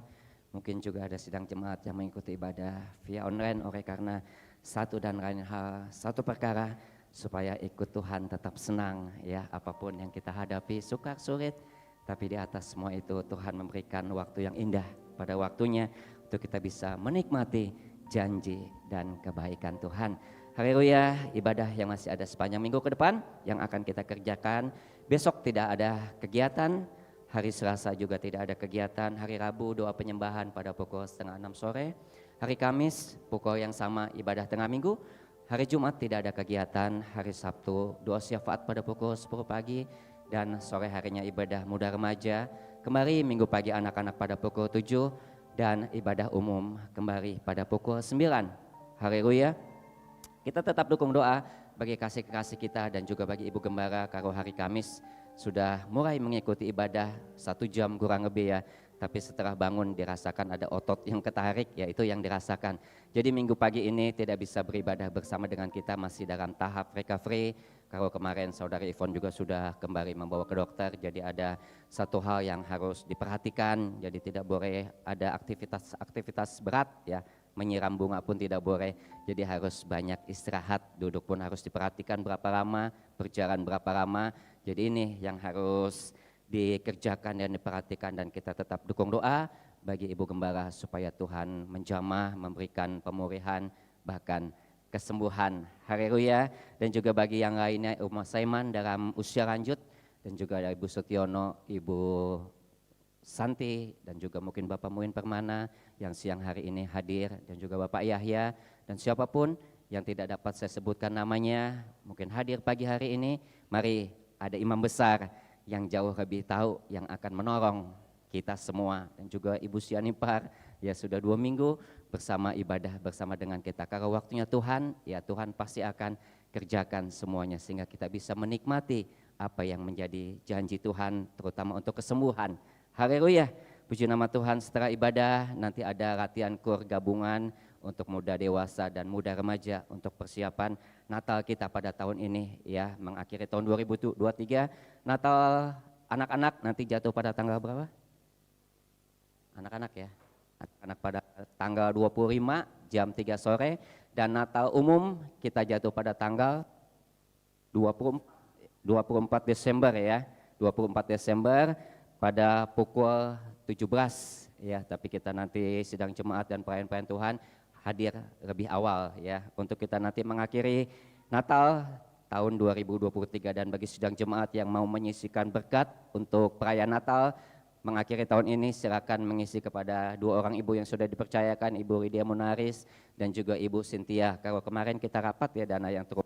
Mungkin juga ada sidang jemaat yang mengikuti ibadah via online oleh karena satu dan lain hal, satu perkara supaya ikut Tuhan tetap senang ya, apapun yang kita hadapi, sukar sulit, tapi di atas semua itu Tuhan memberikan waktu yang indah pada waktunya untuk kita bisa menikmati janji dan kebaikan Tuhan. Haleluya, ibadah yang masih ada sepanjang minggu ke depan yang akan kita kerjakan. Besok tidak ada kegiatan, hari Selasa juga tidak ada kegiatan, hari Rabu doa penyembahan pada pukul 5:30 sore, hari Kamis pukul yang sama ibadah tengah minggu, hari Jumat tidak ada kegiatan, hari Sabtu doa syafaat pada pukul 10 pagi, dan sore harinya ibadah muda remaja, kembali minggu pagi anak-anak pada pukul 7, dan ibadah umum kembali pada pukul 9. Haleluya. Kita tetap dukung doa bagi kasih-kasih kita dan juga bagi Ibu Gembara kalau hari Kamis sudah mulai mengikuti ibadah 1 jam kurang lebih ya. Tapi setelah bangun dirasakan ada otot yang ketarik, ya itu yang dirasakan. Jadi minggu pagi ini tidak bisa beribadah bersama dengan kita, masih dalam tahap recovery. Kalau kemarin saudara Ivon juga sudah kembali membawa ke dokter, jadi ada satu hal yang harus diperhatikan. Jadi tidak boleh ada aktivitas berat ya. Menyiram bunga pun tidak boleh, jadi harus banyak istirahat, duduk pun harus diperhatikan berapa lama, berjalan berapa lama. Jadi ini yang harus dikerjakan dan diperhatikan, dan kita tetap dukung doa bagi Ibu Gembara supaya Tuhan menjamah, memberikan pemulihan, bahkan kesembuhan. Haleluya. Dan juga bagi yang lainnya, Uma Saiman dalam usia lanjut, dan juga ada Ibu Sutiono, Ibu Santi, dan juga mungkin Bapak Muin Permana yang siang hari ini hadir, dan juga Bapak Yahya, dan siapapun yang tidak dapat saya sebutkan namanya mungkin hadir pagi hari ini. Mari, ada imam besar yang jauh lebih tahu, yang akan menolong kita semua, dan juga Ibu Sianipar ya sudah 2 minggu bersama ibadah bersama dengan kita. Kalau waktunya Tuhan, ya Tuhan pasti akan kerjakan semuanya sehingga kita bisa menikmati apa yang menjadi janji Tuhan, terutama untuk kesembuhan. Haleluya, puji nama Tuhan. Setelah ibadah nanti ada latihan kur gabungan untuk muda dewasa dan muda remaja untuk persiapan Natal kita pada tahun ini ya, mengakhiri tahun 2023. Natal anak-anak nanti jatuh pada tanggal berapa? Anak-anak ya, anak pada tanggal 25 jam 3 sore, dan Natal umum kita jatuh pada tanggal 24 Desember ya, 24 Desember pada pukul 17 ya, tapi kita nanti sidang jemaat dan perayaan Tuhan hadir lebih awal ya, untuk kita nanti mengakhiri Natal tahun 2023. Dan bagi sidang jemaat yang mau menyisikan berkat untuk perayaan Natal mengakhiri tahun ini, silakan mengisi kepada 2 orang ibu yang sudah dipercayakan, Ibu Lydia Munaris dan juga Ibu Cynthia. Kalau kemarin kita rapat ya, dana yang turun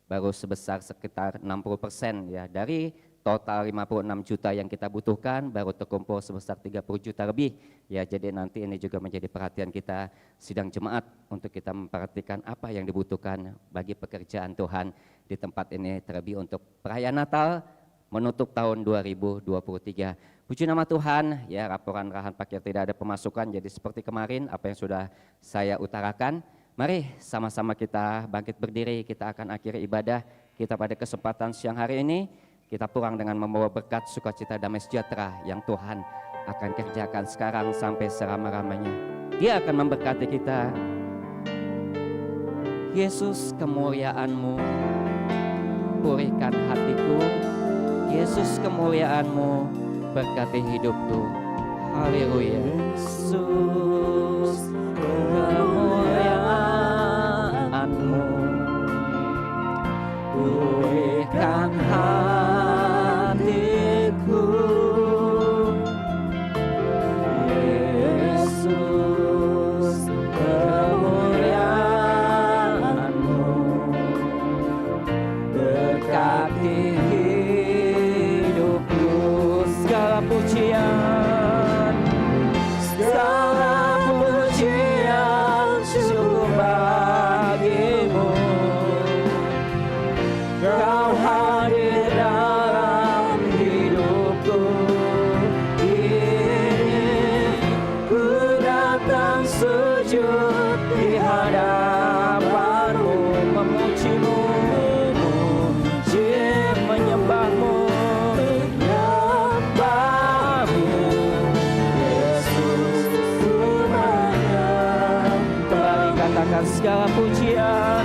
baru sebesar sekitar 60% ya, dari total 56 juta yang kita butuhkan baru terkumpul sebesar 30 juta lebih ya. Jadi nanti ini juga menjadi perhatian kita sidang jemaat untuk kita memperhatikan apa yang dibutuhkan bagi pekerjaan Tuhan di tempat ini, terlebih untuk perayaan Natal menutup tahun 2023. Puji nama Tuhan ya, laporan Rahan Pakir tidak ada pemasukan, jadi seperti kemarin apa yang sudah saya utarakan. Mari sama-sama kita bangkit berdiri, kita akan akhiri ibadah kita pada kesempatan siang hari ini. Kita pulang dengan membawa berkat, sukacita, damai sejahtera yang Tuhan akan kerjakan sekarang sampai selama-lamanya. Dia akan memberkati kita. Yesus, kemuliaan-Mu pulihkan hatiku. Yesus, kemuliaan-Mu berkati hidupku. Haleluya. Yesus, kemuliaan-Mu pulihkan hatiku. Yesus, kemuliaan-Mu berkati hidupku. Segala pujian, segala pujian syukur bagimu. Kau hadir dalam hidupku ini, ku datang sujud di hadapan-Mu, memuji-Mu, menyembah-Mu, menyembah persembahkan segala pujian.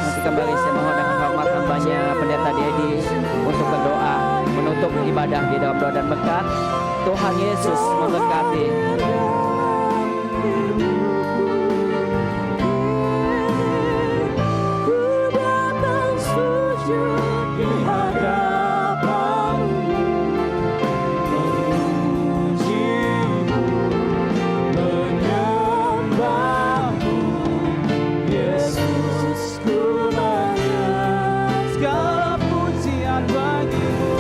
Nanti kembali saya mohon dengan hormat hambanya Pendeta Dedi untuk berdoa menutup ibadah di dalam doa dan berkat. Tuhan Yesus memberkati. Ku datang sujud di hadapan-Mu, memuji-Mu, menyembah-Mu, Yesus ku menyembah. Segala pujian bagi-Mu.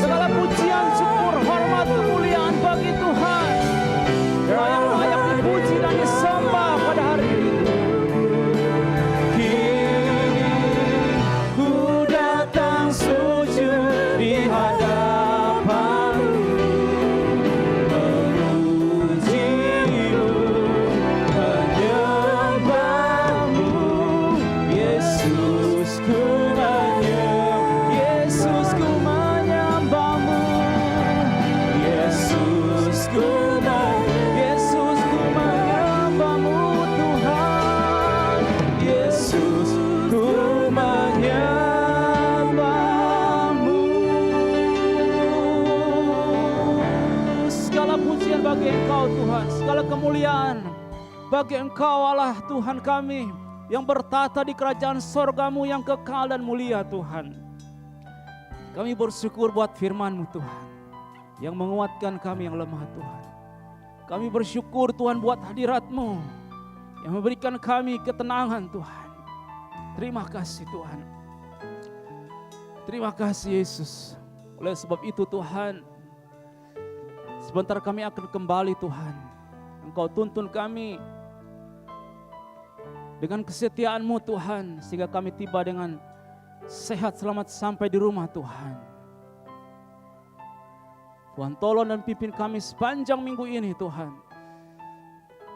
Segala pujian, syukur, hormat, kemuliaan bagi Tuhan. Dia yang layak dipuji dan disembah pada hari ini. Kini ku datang sujud di hadapan-Mu, memuji-Mu, menyembah-Mu, Yesus ku menyembah. Yesus ku menyembah-Mu. Yesus ku menyembah. Yesus ku menyembah-Mu Tuhan. Yesus ku menyembah-Mu. Segala pujian bagi Engkau Tuhan, segala kemuliaan bagi Engkau Allah Tuhan kami yang bertata di kerajaan sorga-Mu yang kekal dan mulia Tuhan. Kami bersyukur buat firman-Mu Tuhan yang menguatkan kami yang lemah Tuhan. Kami bersyukur Tuhan buat hadirat-Mu yang memberikan kami ketenangan Tuhan. Terima kasih Tuhan. Terima kasih Yesus. Oleh sebab itu Tuhan, sebentar kami akan kembali Tuhan. Engkau tuntun kami dengan kesetiaan-Mu Tuhan, sehingga kami tiba dengan sehat selamat sampai di rumah Tuhan. Tuhan tolong dan pimpin kami sepanjang minggu ini Tuhan.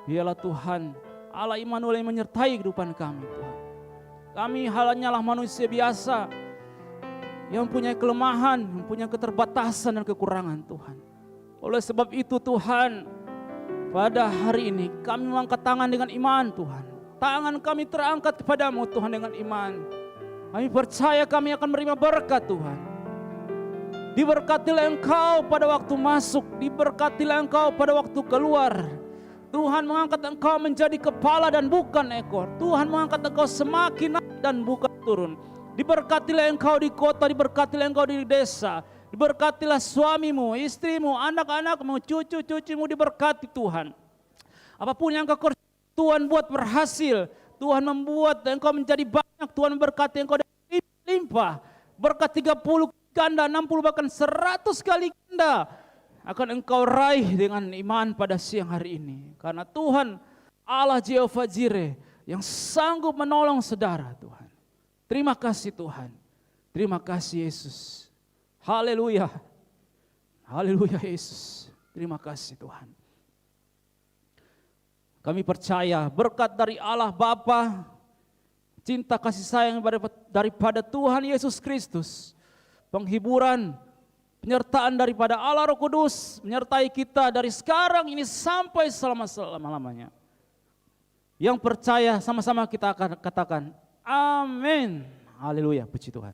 Biarlah Tuhan Allah Immanuel yang menyertai kehidupan kami Tuhan. Kami hanyalah manusia biasa yang mempunyai kelemahan, mempunyai keterbatasan dan kekurangan Tuhan. Oleh sebab itu Tuhan, pada hari ini kami mengangkat tangan dengan iman Tuhan. Tangan kami terangkat kepadamu Tuhan dengan iman. Kami percaya kami akan menerima berkat Tuhan. Diberkatilah Engkau pada waktu masuk, diberkatilah Engkau pada waktu keluar. Tuhan mengangkat Engkau menjadi kepala dan bukan ekor. Tuhan mengangkat Engkau semakin naik dan bukan turun. Diberkatilah Engkau di kota, diberkatilah Engkau di desa. Diberkatilah suamimu, istrimu, anak-anakmu, cucu-cucumu diberkati Tuhan. Apapun yang Engkau kerjakan, Tuhan buat berhasil. Tuhan membuat Engkau menjadi banyak. Tuhan memberkati Engkau dengan limpah. Berkat 30 ganda, 60 bahkan 100 kali ganda akan Engkau raih dengan iman pada siang hari ini. Karena Tuhan Allah Jehovah Jireh yang sanggup menolong saudara Tuhan. Terima kasih Tuhan. Terima kasih Yesus. Haleluya. Haleluya Yesus. Terima kasih Tuhan. Kami percaya berkat dari Allah Bapa, cinta kasih sayang daripada Tuhan Yesus Kristus, penghiburan, penyertaan daripada Allah Roh Kudus menyertai kita dari sekarang ini sampai selama-lamanya. Yang percaya sama-sama kita akan katakan amin. Haleluya, puji Tuhan.